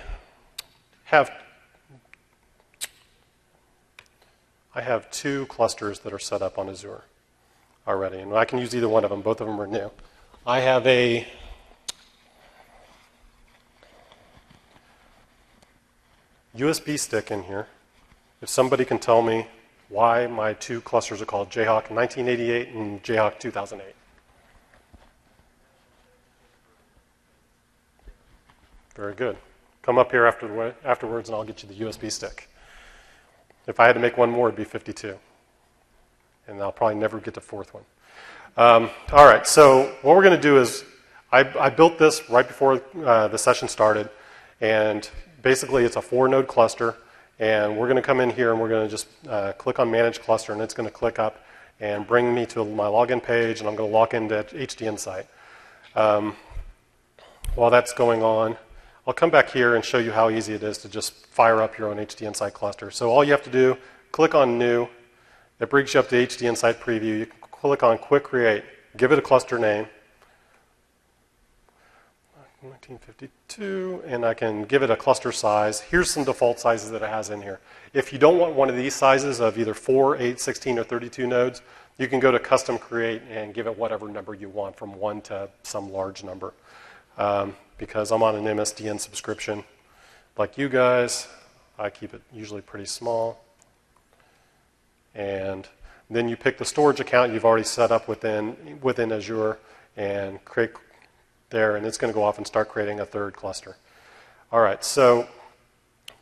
have 2 clusters that are set up on Azure already, and I can use either one of them. Both of them are new. I have a USB stick in here. If somebody can tell me why my 2 clusters are called Jayhawk 1988 and Jayhawk 2008. Very good. Come up here afterwards and I'll get you the USB stick. If I had to make one more, it'd be 52. And I'll probably never get to 4th one. All right, so what we're going to do is, I built this right before the session started, and basically it's a 4-node cluster, and we're going to come in here and we're going to just click on Manage Cluster, and it's going to click up and bring me to my login page, and I'm going to log into HD Insight. While that's going on, I'll come back here and show you how easy it is to just fire up your own HD Insight cluster. So all you have to do, click on New. It brings you up to HD Insight Preview. You can click on Quick Create. Give it a cluster name. 1952, and I can give it a cluster size. Here's some default sizes that it has in here. If you don't want one of these sizes of either 4, 8, 16, or 32 nodes, you can go to Custom Create and give it whatever number you want, from 1 to some large number. Because I'm on an MSDN subscription, like you guys, I keep it usually pretty small. And then you pick the storage account you've already set up within Azure and create there, and it's going to go off and start creating a 3rd cluster. All right, so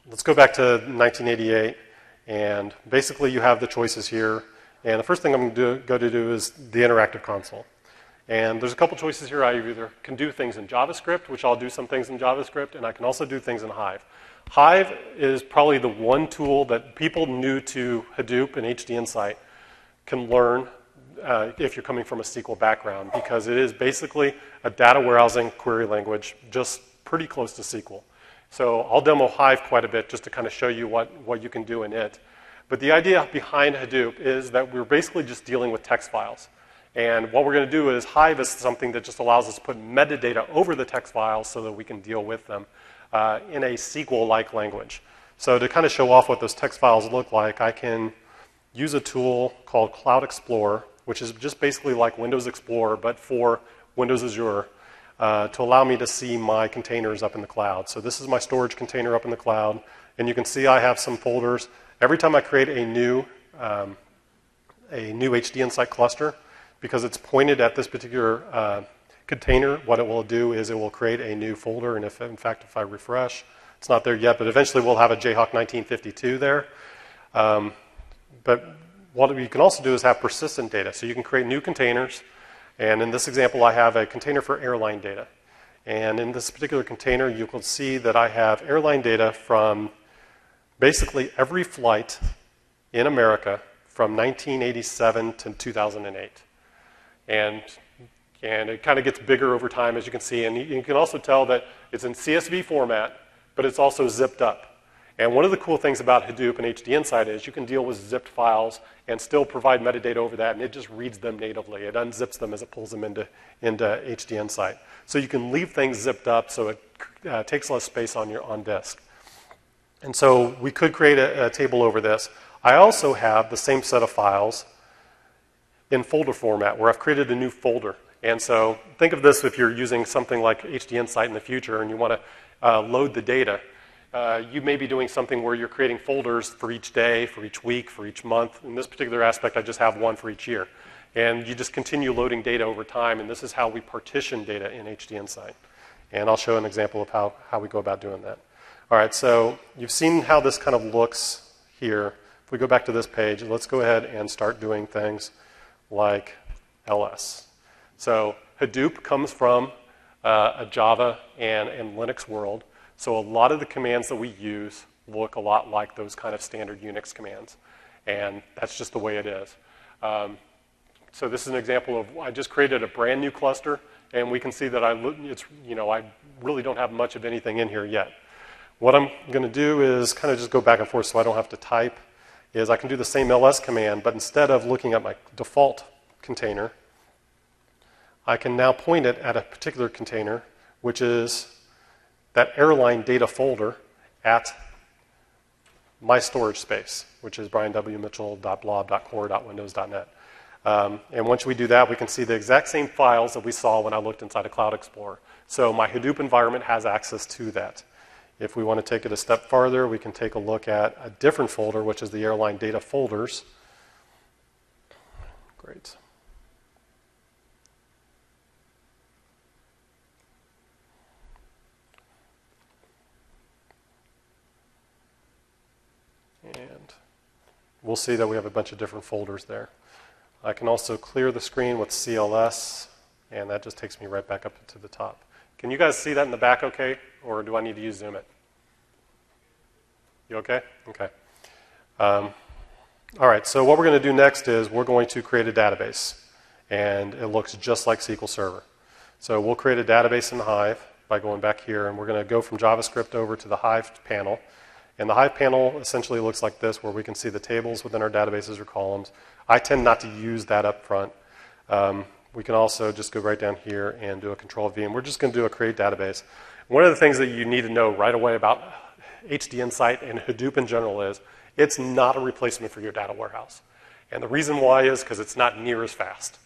let's go back to 1988, and basically you have the choices here. And the first thing I'm going to do is the interactive console. And there's a couple choices here. I either can do things in JavaScript, which I'll do some things in JavaScript, and I can also do things in Hive. Hive is probably the one tool that people new to Hadoop and HD Insight can learn if you're coming from a SQL background, because it is basically a data warehousing query language, just pretty close to SQL. So I'll demo Hive quite a bit just to kind of show you what you can do in it. But the idea behind Hadoop is that we're basically just dealing with text files. And what we're going to do is Hive is something that just allows us to put metadata over the text files so that we can deal with them in a SQL-like language. So to kind of show off what those text files look like, I can use a tool called Cloud Explorer, which is just basically like Windows Explorer, but for Windows Azure, to allow me to see my containers up in the cloud. So this is my storage container up in the cloud, and you can see I have some folders. Every time I create a new HD Insight cluster, because it's pointed at this particular container, what it will do is it will create a new folder, and in fact, if I refresh, it's not there yet, but eventually we'll have a Jayhawk 1952 there. But what you can also do is have persistent data. So you can create new containers, and in this example, I have a container for airline data. And in this particular container, you can see that I have airline data from basically every flight in America from 1987 to 2008. And it kind of gets bigger over time, as you can see. And you can also tell that it's in CSV format, but it's also zipped up. And one of the cool things about Hadoop and HD Insight is you can deal with zipped files and still provide metadata over that, and it just reads them natively. It unzips them as it pulls them into HD Insight. So you can leave things zipped up so it takes less space on disk. And so we could create a table over this. I also have the same set of files in folder format, where I've created a new folder. And so think of this if you're using something like HD Insight in the future and you want to load the data. you may be doing something where you're creating folders for each day, for each week, for each month. In this particular aspect, I just have one for each year. And you just continue loading data over time, and this is how we partition data in HD Insight. And I'll show an example of how we go about doing that. All right, so you've seen how this kind of looks here. If we go back to this page, let's go ahead and start doing things like ls. So Hadoop comes from a Java and Linux world. So a lot of the commands that we use look a lot like those kind of standard Unix commands. And that's just the way it is. So this is an example of, I just created a brand new cluster, and we can see that I really don't have much of anything in here yet. What I'm going to do is kind of just go back and forth so I don't have to type, is I can do the same ls command, but instead of looking at my default container, I can now point it at a particular container, which is that airline data folder at my storage space, which is brianwmitchell.blob.core.windows.net. And once we do that, we can see the exact same files that we saw when I looked inside of Cloud Explorer. So my Hadoop environment has access to that. If we want to take it a step farther, we can take a look at a different folder, which is the airline data folders. Great. And we'll see that we have a bunch of different folders there. I can also clear the screen with CLS, and that just takes me right back up to the top. Can you guys see that in the back okay, or do I need to use Zoom it? You okay? Okay. All right, so what we're going to do next is we're going to create a database, and it looks just like SQL Server. So we'll create a database in Hive by going back here, and we're going to go from JavaScript over to the Hive panel. And the Hive panel essentially looks like this, where we can see the tables within our databases or columns. I tend not to use that up front. We can also just go right down here and do a Control-V, and we're just going to do a create database. One of the things that you need to know right away about HD Insight and Hadoop in general is it's not a replacement for your data warehouse. And the reason why is because it's not near as fast.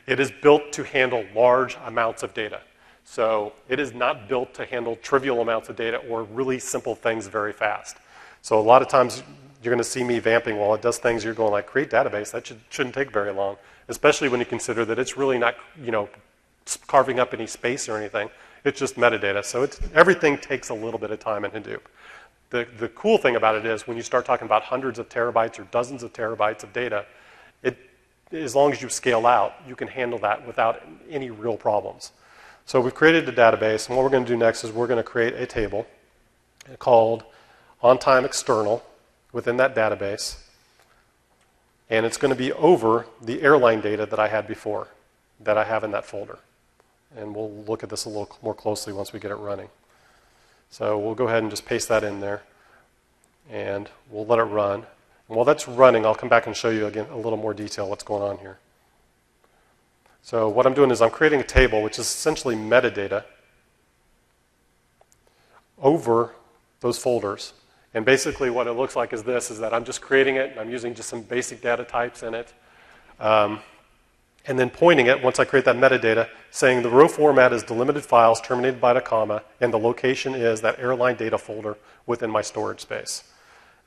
It is built to handle large amounts of data. So it is not built to handle trivial amounts of data or really simple things very fast. So a lot of times you're going to see me vamping while it does things. You're going like, create database. That shouldn't take very long, especially when you consider that it's really not, carving up any space or anything. It's just metadata. So everything takes a little bit of time in Hadoop. The cool thing about it is when you start talking about hundreds of terabytes or dozens of terabytes of data, as long as you scale out, you can handle that without any real problems. So we've created a database, and what we're going to do next is we're going to create a table called on-time external within that database, and it's going to be over the airline data that I had before, that I have in that folder. And we'll look at this a little more closely once we get it running. So we'll go ahead and just paste that in there, and we'll let it run. And while that's running, I'll come back and show you again a little more detail what's going on here. So what I'm doing is I'm creating a table, which is essentially metadata, over those folders. And basically what it looks like is this, is that I'm just creating it, and I'm using just some basic data types in it, and then pointing it, once I create that metadata, saying the row format is delimited files terminated by a comma, and the location is that airline data folder within my storage space.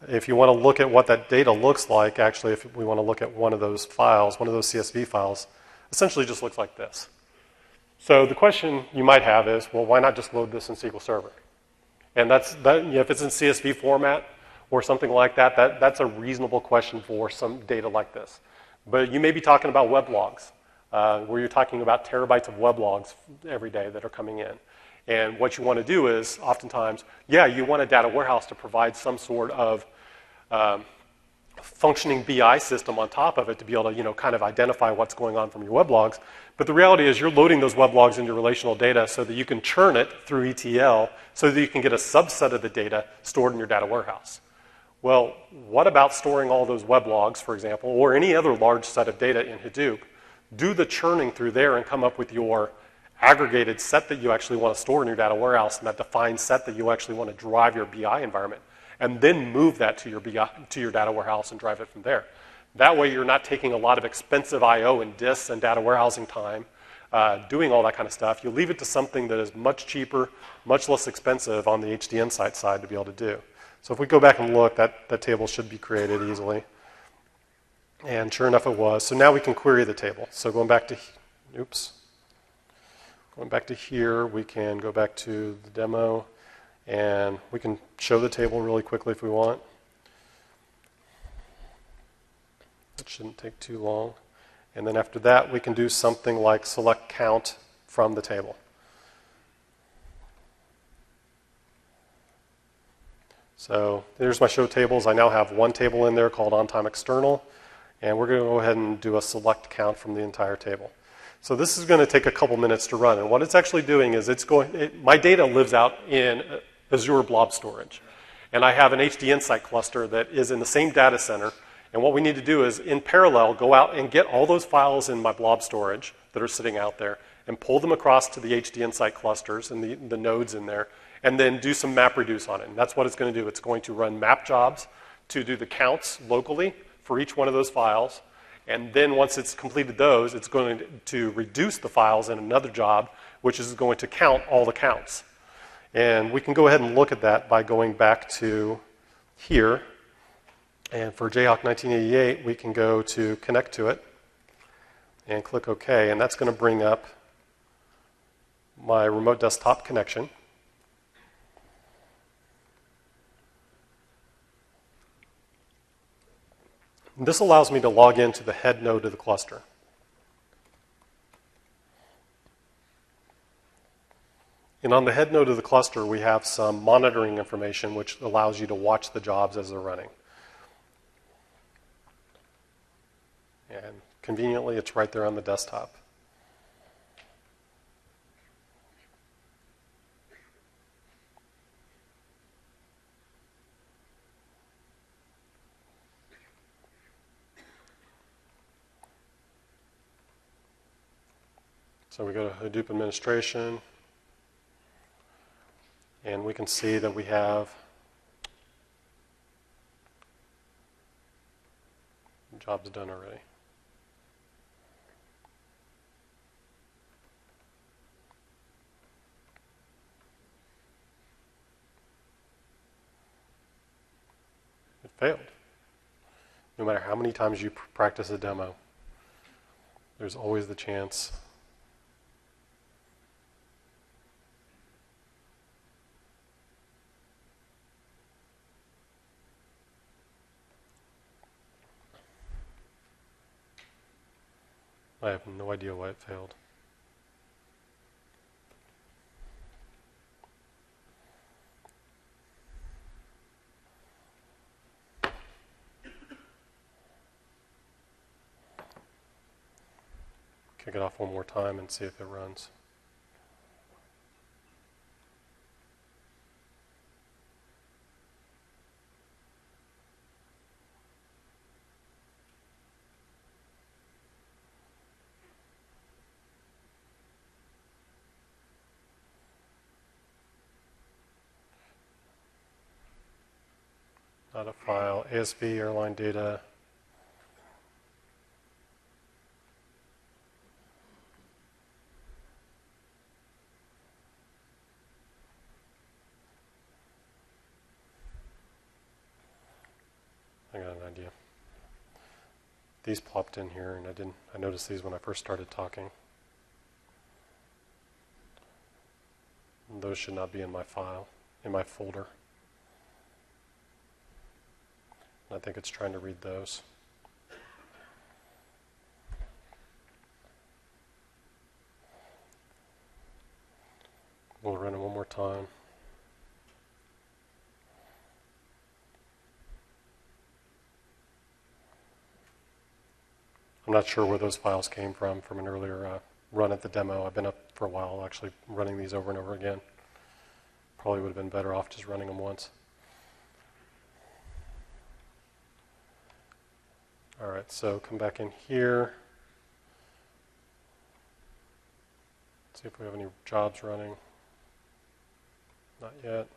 If you want to look at what that data looks like, actually, if we want to look at one of those files, one of those CSV files, essentially just looks like this. So the question you might have is, well, why not just load this in SQL Server? And if it's in CSV format or something like that, that's a reasonable question for some data like this. But you may be talking about web logs, where you're talking about terabytes of web logs every day that are coming in. And what you want to do is, oftentimes, you want a data warehouse to provide some sort of functioning BI system on top of it to be able to, kind of identify what's going on from your web logs. But the reality is you're loading those web logs into relational data so that you can churn it through ETL so that you can get a subset of the data stored in your data warehouse. Well, what about storing all those web logs, for example, or any other large set of data in Hadoop, do the churning through there and come up with your aggregated set that you actually want to store in your data warehouse and that defined set that you actually want to drive your BI environment, and then move that to your data warehouse and drive it from there. That way you're not taking a lot of expensive I/O and disks and data warehousing time doing all that kind of stuff. You leave it to something that is much cheaper, much less expensive on the HD Insight side to be able to do. So if we go back and look, that table should be created easily. And sure enough, it was. So now we can query the table. So going back to here, we can go back to the demo, and we can show the table really quickly if we want. It shouldn't take too long. And then after that, we can do something like select count from the table. So there's my show tables. I now have one table in there called on-time external, and we're going to go ahead and do a select count from the entire table. So this is going to take a couple minutes to run, and what it's actually doing is my data lives out in Azure Blob Storage, and I have an HD Insight cluster that is in the same data center, and what we need to do is, in parallel, go out and get all those files in my blob storage that are sitting out there and pull them across to the HD Insight clusters and the nodes in there, and then do some map reduce on it. And that's what it's going to do. It's going to run map jobs to do the counts locally for each one of those files. And then once it's completed those, it's going to reduce the files in another job, which is going to count all the counts. And we can go ahead and look at that by going back to here. And for Jayhawk 1988, we can go to connect to it and click OK. And that's going to bring up my remote desktop connection. This allows me to log into the head node of the cluster. And on the head node of the cluster, we have some monitoring information which allows you to watch the jobs as they're running. And conveniently, it's right there on the desktop. So we go to Hadoop administration, and we can see that we have jobs done already. It failed. No matter how many times you practice a demo, there's always the chance I have no idea why it failed. Kick it off one more time and see if it runs. Not a file, ASV, airline data. I got an idea. These plopped in here, and I noticed these when I first started talking. And those should not be in my file, in my folder. I think it's trying to read those. We'll run it one more time. I'm not sure where those files came from an earlier run at the demo. I've been up for a while actually running these over and over again. Probably would have been better off just running them once. All right, so come back in here. See if we have any jobs running. Not yet.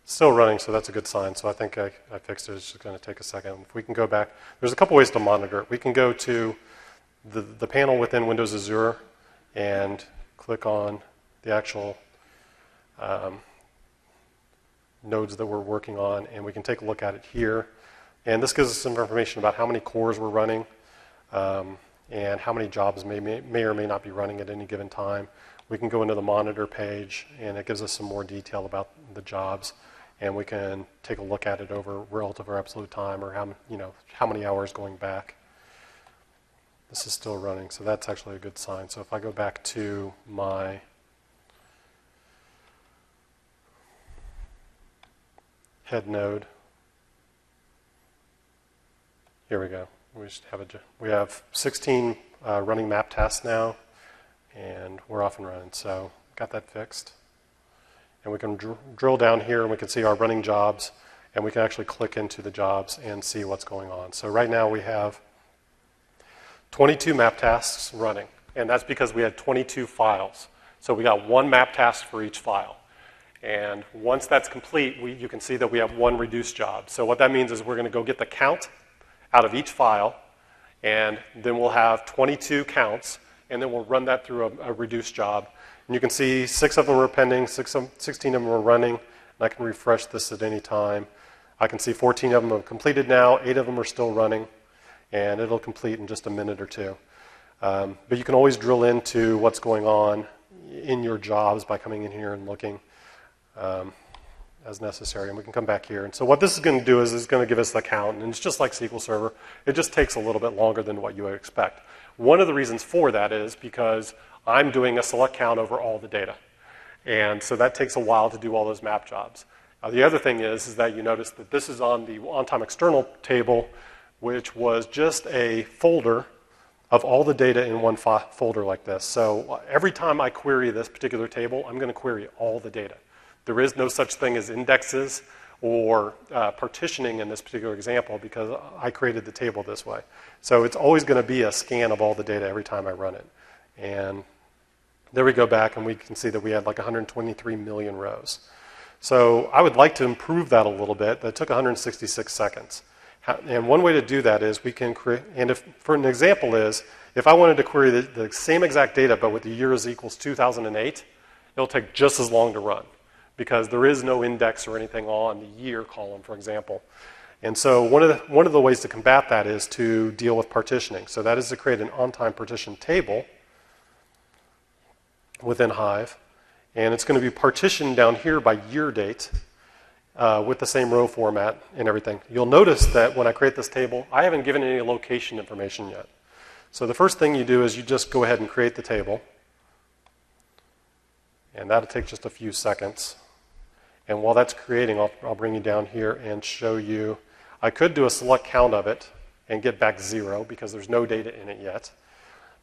Still running, so that's a good sign. So I think I fixed it. It's just going to take a second. If we can go back, there's a couple ways to monitor it. We can go to the panel within Windows Azure and click on the actual nodes that we're working on, and we can take a look at it here. And this gives us some information about how many cores we're running and how many jobs may or may not be running at any given time. We can go into the monitor page, and it gives us some more detail about the jobs, and we can take a look at it over relative or absolute time, or how many hours going back. This is still running, so that's actually a good sign. So if I go back to my head node, here we go. We have 16 running map tasks now, and we're off and running. So got that fixed. And we can drill down here, and we can see our running jobs, and we can actually click into the jobs and see what's going on. So right now we have 22 map tasks running, and that's because we had 22 files. So we got one map task for each file. And once that's complete, you can see that we have one reduced job. So what that means is we're going to go get the count out of each file, and then we'll have 22 counts, and then we'll run that through a reduced job. And you can see 6 of them are pending, 16 of them are running, and I can refresh this at any time. I can see 14 of them are completed now, 8 of them are still running, and it'll complete in just a minute or two. But you can always drill into what's going on in your jobs by coming in here and looking as necessary, and we can come back here. And so what this is going to do is it's going to give us the count, and it's just like SQL Server. It just takes a little bit longer than what you would expect. One of the reasons for that is because I'm doing a select count over all the data, and so that takes a while to do all those map jobs. The other thing is that you notice that this is on the on-time external table, which was just a folder of all the data in one folder like this. So every time I query this particular table, I'm going to query all the data. There is no such thing as indexes or partitioning in this particular example because I created the table this way. So it's always going to be a scan of all the data every time I run it. And there we go back, and we can see that we had like 123 million rows. So I would like to improve that a little bit. That took 166 seconds. And one way to do that is we can create, and if, for an example is, if I wanted to query the same exact data but with the years equals 2008, it'll take just as long to run because there is no index or anything on the year column, for example. And so one of the ways to combat that is to deal with partitioning. So that is to create an on-time partition table within Hive. And it's going to be partitioned down here by year date with the same row format and everything. You'll notice that when I create this table, I haven't given any location information yet. So the first thing you do is you just go ahead and create the table. And that'll take just a few seconds. And while that's creating, I'll bring you down here and show you. I could do a select count of it and get back 0 because there's no data in it yet.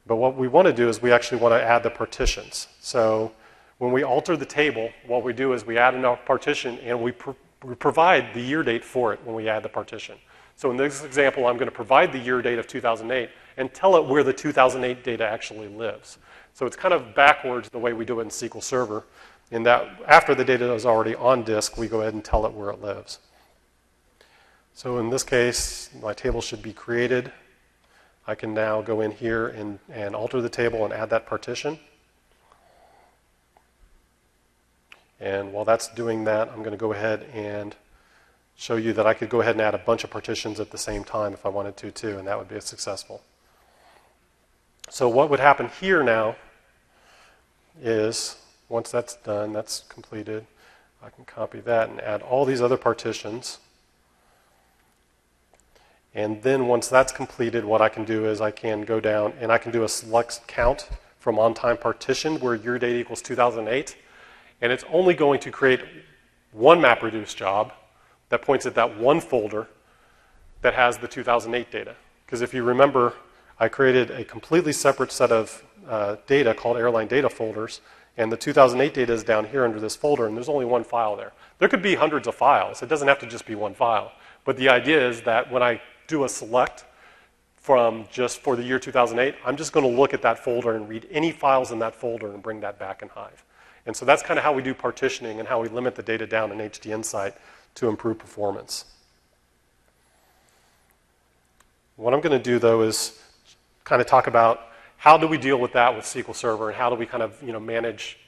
But what we want to do is we actually want to add the partitions. So when we alter the table, what we do is we add a partition and we provide the year date for it when we add the partition. So in this example, I'm going to provide the year date of 2008 and tell it where the 2008 data actually lives. So it's kind of backwards the way we do it in SQL Server, in that after the data is already on disk, we go ahead and tell it where it lives. So in this case, my table should be created. I can now go in here and alter the table and add that partition. And while that's doing that, I'm going to go ahead and show you that I could go ahead and add a bunch of partitions at the same time if I wanted to too, and that would be successful. So what would happen here now is, once that's done, that's completed, I can copy that and add all these other partitions. And then once that's completed, what I can do is I can go down and I can do a select count from on-time partition where year date equals 2008. And it's only going to create one MapReduce job that points at that one folder that has the 2008 data. Because if you remember, I created a completely separate set of data called airline data folders, and the 2008 data is down here under this folder, and there's only one file there. There could be hundreds of files. It doesn't have to just be one file. But the idea is that when I do a select from just for the year 2008, I'm just going to look at that folder and read any files in that folder and bring that back in Hive. And so that's kind of how we do partitioning and how we limit the data down in HD Insight to improve performance. What I'm going to do, though, is kind of talk about how do we deal with that with SQL Server, and how do we kind of manage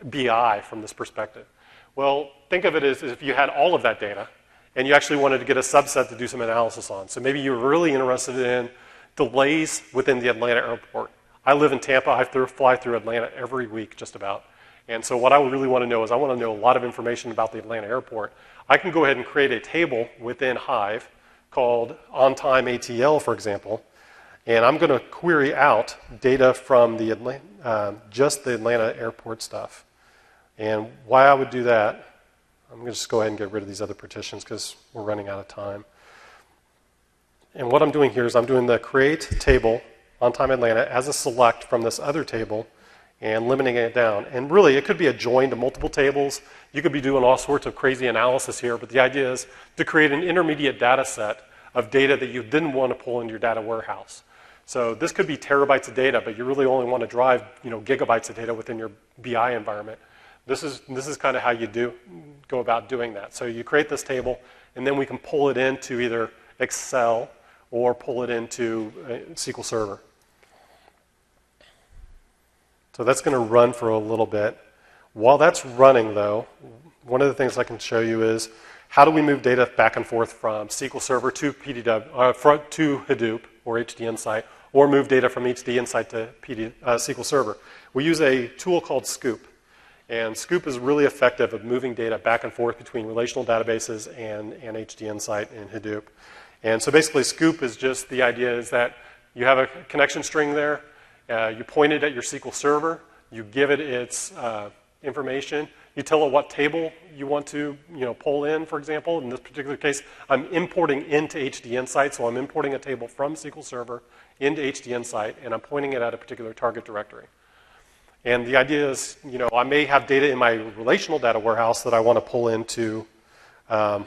BI from this perspective? Well, think of it as if you had all of that data, and you actually wanted to get a subset to do some analysis on. So maybe you're really interested in delays within the Atlanta airport. I live in Tampa. I fly through Atlanta every week, just about. And so what I really want to know is I want to know a lot of information about the Atlanta airport. I can go ahead and create a table within Hive called on-time ATL, for example, and I'm going to query out data from the just the Atlanta airport stuff. And why I would do that, I'm going to just go ahead and get rid of these other partitions because we're running out of time. And what I'm doing here is I'm doing the create table on-time Atlanta as a select from this other table and limiting it down. And really, it could be a join to multiple tables. You could be doing all sorts of crazy analysis here, but the idea is to create an intermediate data set of data that you didn't want to pull into your data warehouse. So this could be terabytes of data, but you really only want to drive gigabytes of data within your BI environment. This is kind of how you go about doing that. So you create this table, and then we can pull it into either Excel or pull it into SQL Server. So that's going to run for a little bit. While that's running, though, one of the things I can show you is how do we move data back and forth from SQL Server to to Hadoop or HD Insight, or move data from HD Insight to SQL Server. We use a tool called Scoop. And Scoop is really effective at moving data back and forth between relational databases and HD Insight and Hadoop. And so basically Scoop is just the idea is that you have a connection string there, you point it at your SQL Server, you give it its information, you tell it what table you want to pull in, for example. In this particular case, I'm importing into HD Insight, so I'm importing a table from SQL Server into HD Insight, and I'm pointing it at a particular target directory. And the idea is, I may have data in my relational data warehouse that I want to pull into my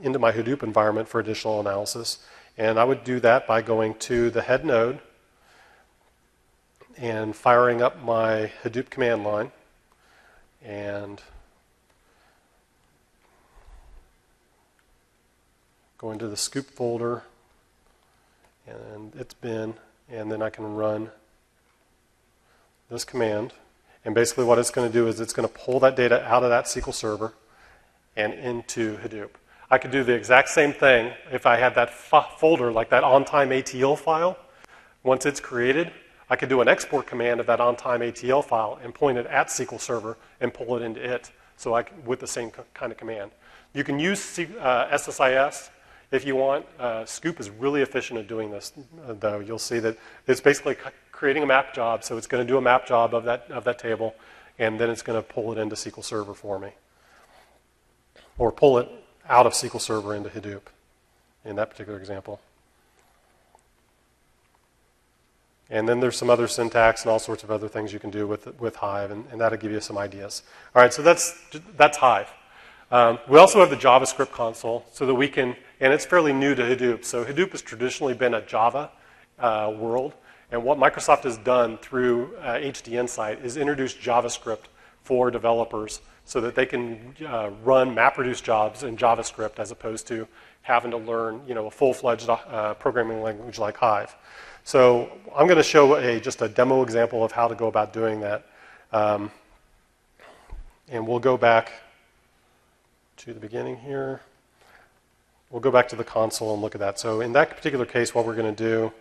Hadoop environment for additional analysis. And I would do that by going to the head node and firing up my Hadoop command line and going to the Scoop folder and its bin, and then I can run this command. And basically what it's going to do is it's going to pull that data out of that SQL Server and into Hadoop. I could do the exact same thing if I had that folder, like that on-time ATL file. Once it's created, I could do an export command of that on-time ATL file and point it at SQL Server and pull it into it with the same kind of command. You can use SSIS if you want. Scoop is really efficient at doing this, though. You'll see that it's basically creating a map job, so it's going to do a map job of that table, and then it's going to pull it into SQL Server for me, or pull it out of SQL Server into Hadoop in that particular example. And then there's some other syntax and all sorts of other things you can do with Hive, and that'll give you some ideas. All right, so that's Hive. We also have the JavaScript console so that we can, and it's fairly new to Hadoop. So Hadoop has traditionally been a Java world. And what Microsoft has done through HD Insight is introduce JavaScript for developers so that they can run MapReduce jobs in JavaScript as opposed to having to learn a full-fledged programming language like Hive. So I'm going to show just a demo example of how to go about doing that. And we'll go back to the beginning here. We'll go back to the console and look at that. So in that particular case, what we're going to do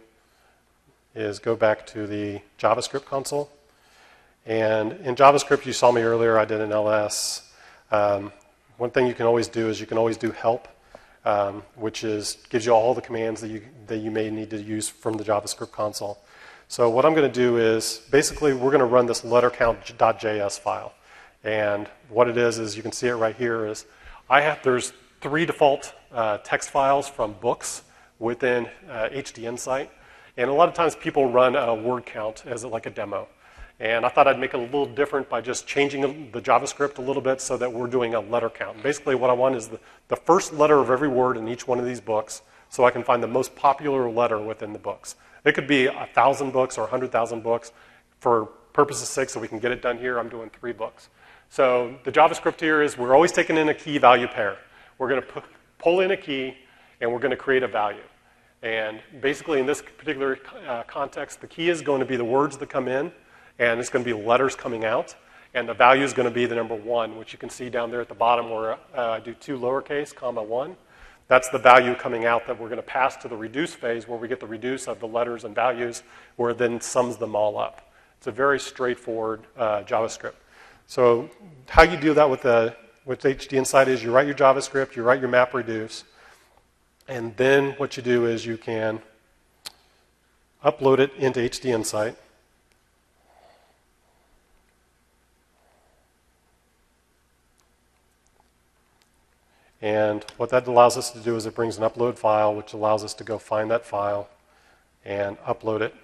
is go back to the JavaScript console. And in JavaScript, you saw me earlier, I did an ls. One thing you can always do is you can always do help, which gives you all the commands that you may need to use from the JavaScript console. So what I'm going to do is, basically, we're going to run this lettercount.js file. And what it is you can see it right here, is there's 3 default text files from books within HD Insight. And a lot of times people run a word count as like a demo. And I thought I'd make it a little different by just changing the JavaScript a little bit so that we're doing a letter count. And basically what I want is the first letter of every word in each one of these books so I can find the most popular letter within the books. It could be 1,000 books or 100,000 books. For purposes' sake, so we can get it done here, I'm doing 3 books. So the JavaScript here is we're always taking in a key value pair. We're going to pull in a key and we're going to create a value. And basically in this particular context, the key is going to be the words that come in, and it's going to be letters coming out. And the value is going to be the number 1, which you can see down there at the bottom where I do 2 lowercase, comma 1. That's the value coming out that we're going to pass to the reduce phase, where we get the reduce of the letters and values, where it then sums them all up. It's a very straightforward JavaScript. So how you do that with HD Insight is you write your JavaScript, you write your map reduce, and then what you do is you can upload it into HD Insight. And what that allows us to do is it brings an upload file, which allows us to go find that file and upload it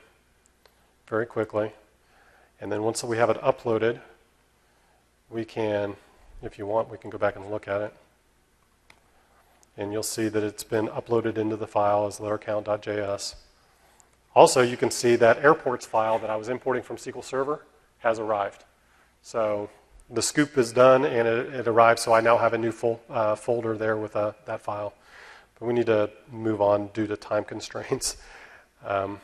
very quickly. And then once we have it uploaded, we can, if you want, we can go back and look at it. And you'll see that it's been uploaded into the file as lettercount.js. Also, you can see that airports file that I was importing from SQL Server has arrived. So the scoop is done and it arrived, so I now have a new folder there with that file. But we need to move on due to time constraints. Cat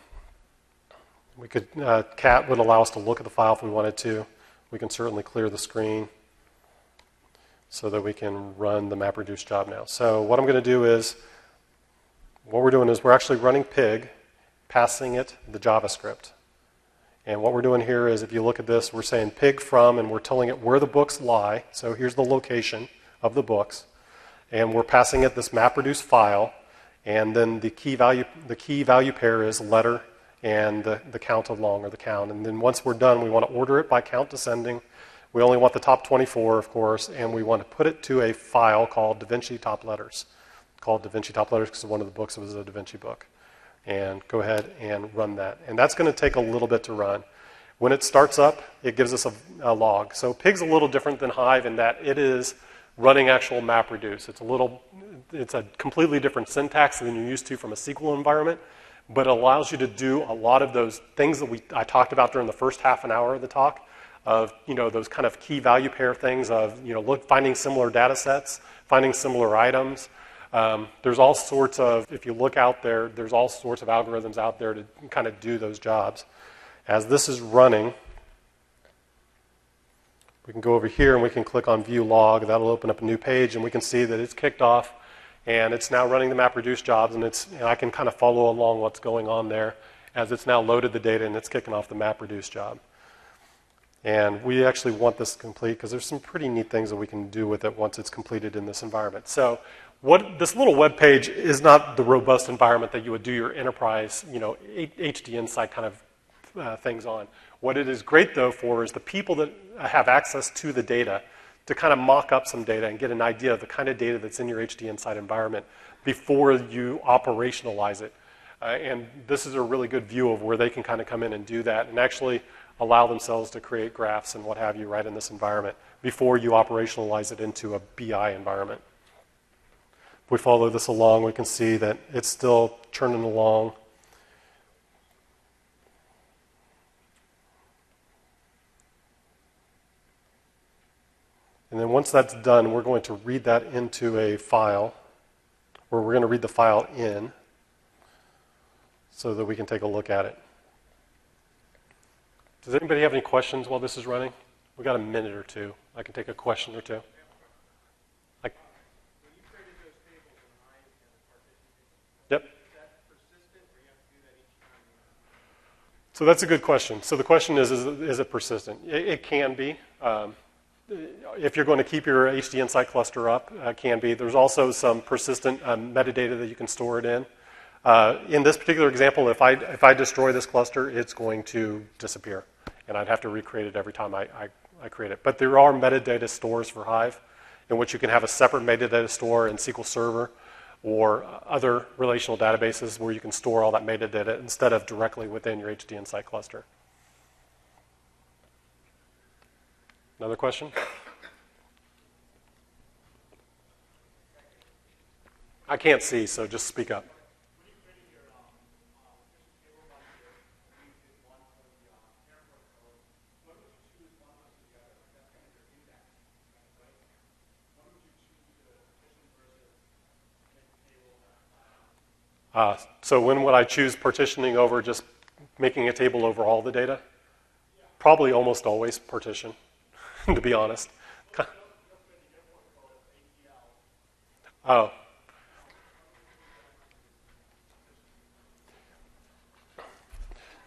would allow us to look at the file if we wanted to. We can certainly clear the screen so that we can run the MapReduce job now. So what I'm going to do is, what we're doing is we're actually running pig, passing it the JavaScript. And what we're doing here is, if you look at this, we're saying pig from, and we're telling it where the books lie. So here's the location of the books. And we're passing it this MapReduce file, and then the key value pair is letter and the count of long, or the count. And then once we're done, we want to order it by count descending. We only want the top 24, of course, and we want to put it to a file called DaVinci Top Letters. Called DaVinci Top Letters because one of the books was a DaVinci book. And go ahead and run that. And that's going to take a little bit to run. When it starts up, it gives us a log. So Pig's a little different than Hive in that it is running actual MapReduce. It's a completely different syntax than you're used to from a SQL environment, but it allows you to do a lot of those things that I talked about during the first half an hour of the talk, of those kind of key value pair things of finding similar data sets, finding similar items. There's all sorts of, if you look out there, there's all sorts of algorithms out there to kind of do those jobs. As this is running, we can go over here and we can click on View Log. That'll open up a new page, and we can see that it's kicked off, and it's now running the MapReduce jobs, and I can kind of follow along what's going on there as it's now loaded the data and it's kicking off the MapReduce job. And we actually want this complete because there's some pretty neat things that we can do with it once it's completed in this environment. So this little web page is not the robust environment that you would do your enterprise, HD Insight kind of things on. What it is great, though, for is the people that have access to the data to kind of mock up some data and get an idea of the kind of data that's in your HD Insight environment before you operationalize it. And this is a really good view of where they can kind of come in and do that and actually allow themselves to create graphs and what have you right in this environment before you operationalize it into a BI environment. If we follow this along, we can see that it's still churning along. And then once that's done, we're going to read that into a file, where we're going to read the file in so that we can take a look at it. Does anybody have any questions while this is running? We've got a minute or two. I can take a question or two. Yep. So that's a good question. So the question is it persistent? It can be. If you're going to keep your HD Insight cluster up, it can be. There's also some persistent metadata that you can store it in. In this particular example, if I destroy this cluster, it's going to disappear, and I'd have to recreate it every time I create it. But there are metadata stores for Hive, in which you can have a separate metadata store in SQL Server or other relational databases where you can store all that metadata instead of directly within your HD Insight cluster. Another question? I can't see, so just speak up. So when would I choose partitioning over just making a table over all the data? Probably almost always partition, to be honest. Oh.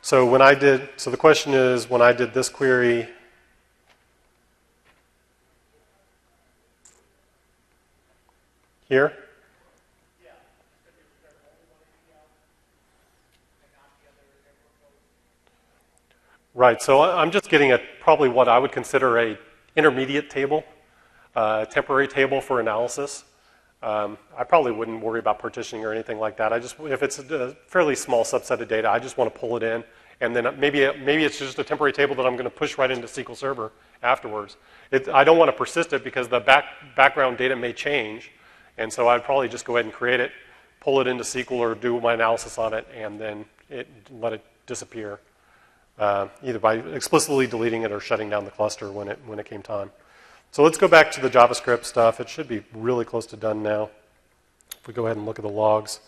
So the question is, when I did this query, here? Right, so I'm just getting at probably what I would consider a intermediate table, temporary table for analysis. I probably wouldn't worry about partitioning or anything like that. If it's a fairly small subset of data, I just want to pull it in, and then maybe it's just a temporary table that I'm going to push right into SQL Server afterwards. I don't want to persist it because the background data may change, and so I'd probably just go ahead and create it, pull it into SQL or do my analysis on it, and then let it disappear, either by explicitly deleting it or shutting down the cluster when it came time. So let's go back to the JavaScript stuff. It should be really close to done now. If we go ahead and look at the logs,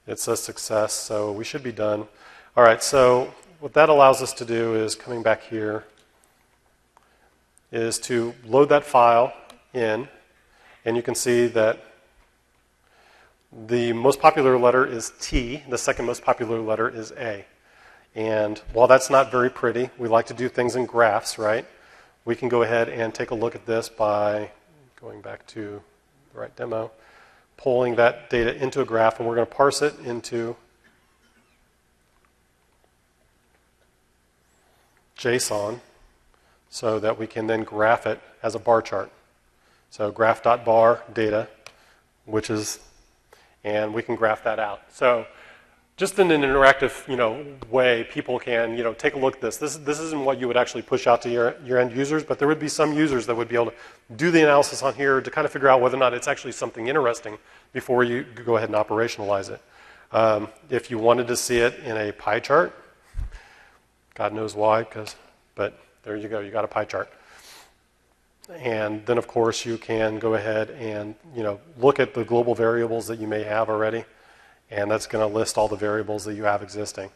it says success, so we should be done. All right, so what that allows us to do is, coming back here, is to load that file in, and you can see that the most popular letter is T, the second most popular letter is A. And while that's not very pretty, we like to do things in graphs, right? We can go ahead and take a look at this by going back to the right demo, pulling that data into a graph, and we're going to parse it into JSON so that we can then graph it as a bar chart. So graph.bar data, and we can graph that out. So just in an interactive, way, people can, take a look at this. This isn't what you would actually push out to your end users, but there would be some users that would be able to do the analysis on here to kind of figure out whether or not it's actually something interesting before you go ahead and operationalize it. If you wanted to see it in a pie chart, God knows why, but there you go, you got a pie chart. And then, of course, you can go ahead and, look at the global variables that you may have already. And that's going to list all the variables that you have existing.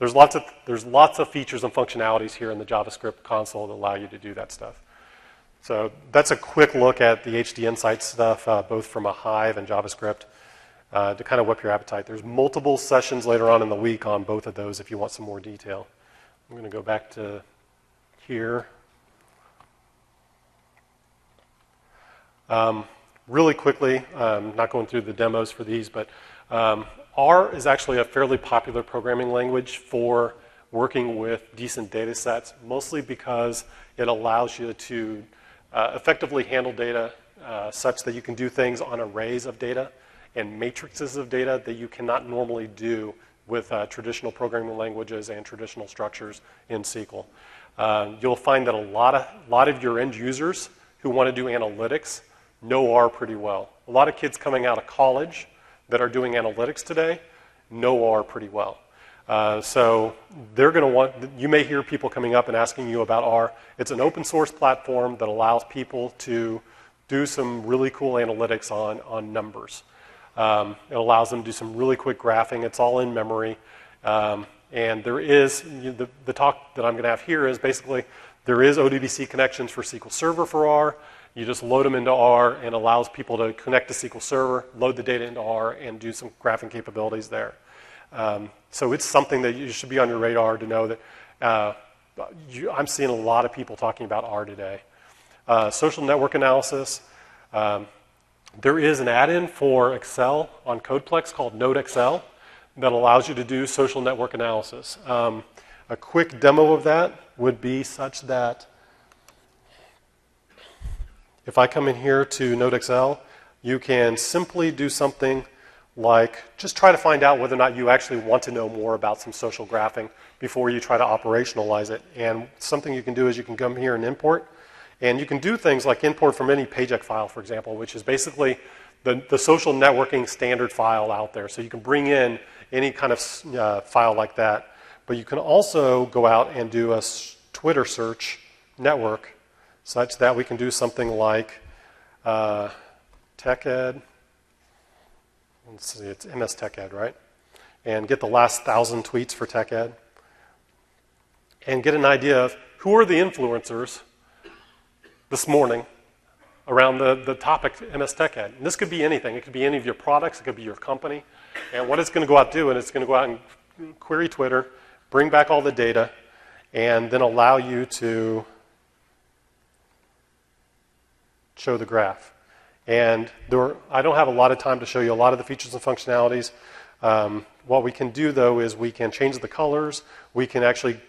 There's lots of features and functionalities here in the JavaScript console that allow you to do that stuff. So that's a quick look at the HD Insights stuff, both from a Hive and JavaScript, to kind of whip your appetite. There's multiple sessions later on in the week on both of those if you want some more detail. I'm going to go back to here. Really quickly, not going through the demos for these, but R is actually a fairly popular programming language for working with decent data sets, mostly because it allows you to effectively handle data such that you can do things on arrays of data and matrices of data that you cannot normally do with traditional programming languages and traditional structures in SQL. You'll find that a lot of your end users who want to do analytics know R pretty well. A lot of kids coming out of college that are doing analytics today know R pretty well. So they're going to you may hear people coming up and asking you about R. It's an open source platform that allows people to do some really cool analytics on numbers. It allows them to do some really quick graphing. It's all in memory. And there is, the talk that I'm going to have here is basically, there is ODBC connections for SQL Server for R. You just load them into R and allows people to connect to SQL Server, load the data into R, and do some graphing capabilities there. So it's something that you should be on your radar to know that I'm seeing a lot of people talking about R today. Social network analysis. There is an add-in for Excel on CodePlex called NodeXL that allows you to do social network analysis. A quick demo of that would be such that if I come in here to NodeXL, you can simply do something like just try to find out whether or not you actually want to know more about some social graphing before you try to operationalize it. And something you can do is you can come here and import. And you can do things like import from any PageX file, for example, which is basically the social networking standard file out there. So you can bring in any kind of file like that. But you can also go out and do a Twitter search network such that we can do something like TechEd. Let's see, it's MS TechEd, right? and get the last 1,000 tweets for TechEd and get an idea of who are the influencers this morning around the topic MS TechEd. And this could be anything. It could be any of your products. It could be your company. And what it's going to go out and do, and it's going to go out and query Twitter, bring back all the data, and then allow you to show the graph. And I don't have a lot of time to show you a lot of the features and functionalities. What we can do, though, is we can change the colors. We can actually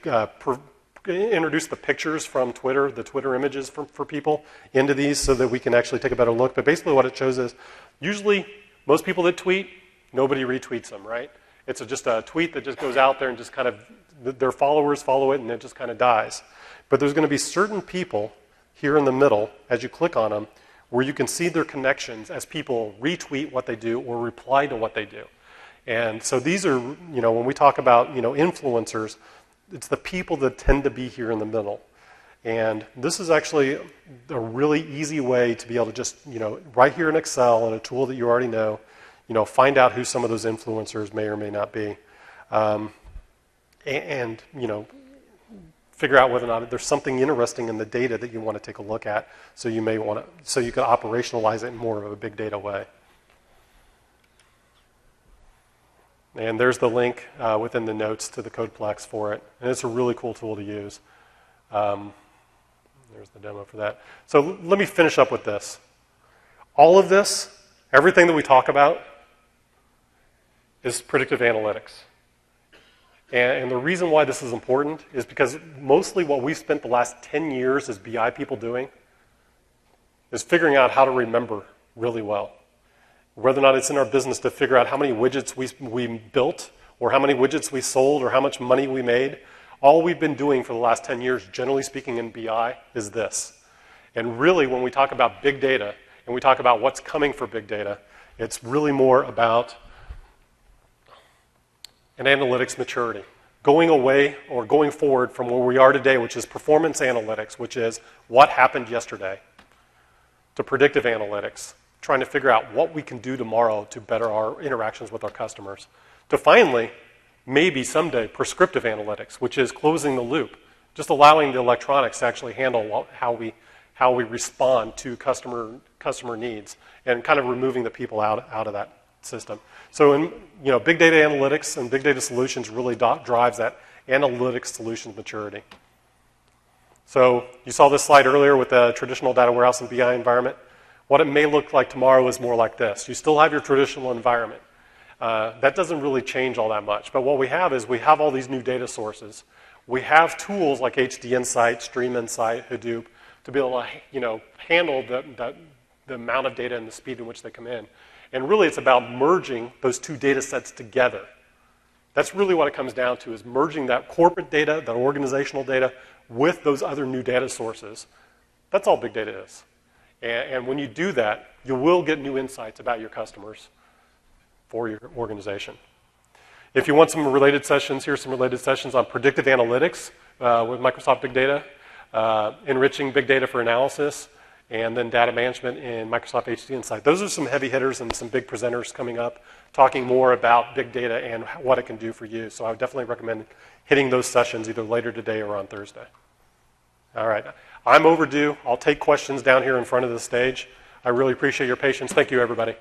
introduce the pictures from Twitter, the Twitter images for people into these so that we can actually take a better look. But basically what it shows is usually most people that tweet, nobody retweets them, right? It's just a tweet that just goes out there and just kind of, their followers follow it and it just kind of dies. But there's going to be certain people here in the middle, as you click on them, where you can see their connections as people retweet what they do or reply to what they do. And so these are, when we talk about, influencers, it's the people that tend to be here in the middle. And this is actually a really easy way to be able to just, right here in Excel and a tool that you already know, find out who some of those influencers may or may not be. And figure out whether or not there's something interesting in the data that you want to take a look at, so you may want to, so you can operationalize it in more of a big data way. And there's the link within the notes to the Codeplex for it, and it's a really cool tool to use. There's the demo for that. So let me finish up with this. All of this, everything that we talk about, is predictive analytics. And the reason why this is important is because mostly what we've spent the last 10 years as BI people doing is figuring out how to remember really well. Whether or not it's in our business to figure out how many widgets we built or how many widgets we sold or how much money we made, all we've been doing for the last 10 years, generally speaking in BI, is this. And really when we talk about big data and we talk about what's coming for big data, it's really more about an analytics maturity. Going away or going forward from where we are today, which is performance analytics, which is what happened yesterday, to predictive analytics, trying to figure out what we can do tomorrow to better our interactions with our customers, to finally, maybe someday, prescriptive analytics, which is closing the loop, just allowing the electronics to actually handle how we respond to customer needs and kind of removing the people out of that system. So in big data analytics and big data solutions really drives that analytics solutions maturity. So you saw this slide earlier with the traditional data warehouse and BI environment. What it may look like tomorrow is more like this. You still have your traditional environment. That doesn't really change all that much. But what we have is we have all these new data sources. We have tools like HD Insight, Stream Insight, Hadoop to be able to handle the amount of data and the speed in which they come in. And really it's about merging those two data sets together. That's really what it comes down to, is merging that corporate data, that organizational data, with those other new data sources. That's all big data is. And when you do that, you will get new insights about your customers for your organization. If you want some related sessions, here's some related sessions on predictive analytics with Microsoft Big Data, enriching big data for analysis, and then data management in Microsoft HD Insight. Those are some heavy hitters and some big presenters coming up, talking more about big data and what it can do for you. So I would definitely recommend hitting those sessions either later today or on Thursday. All right. I'm overdue. I'll take questions down here in front of the stage. I really appreciate your patience. Thank you, everybody.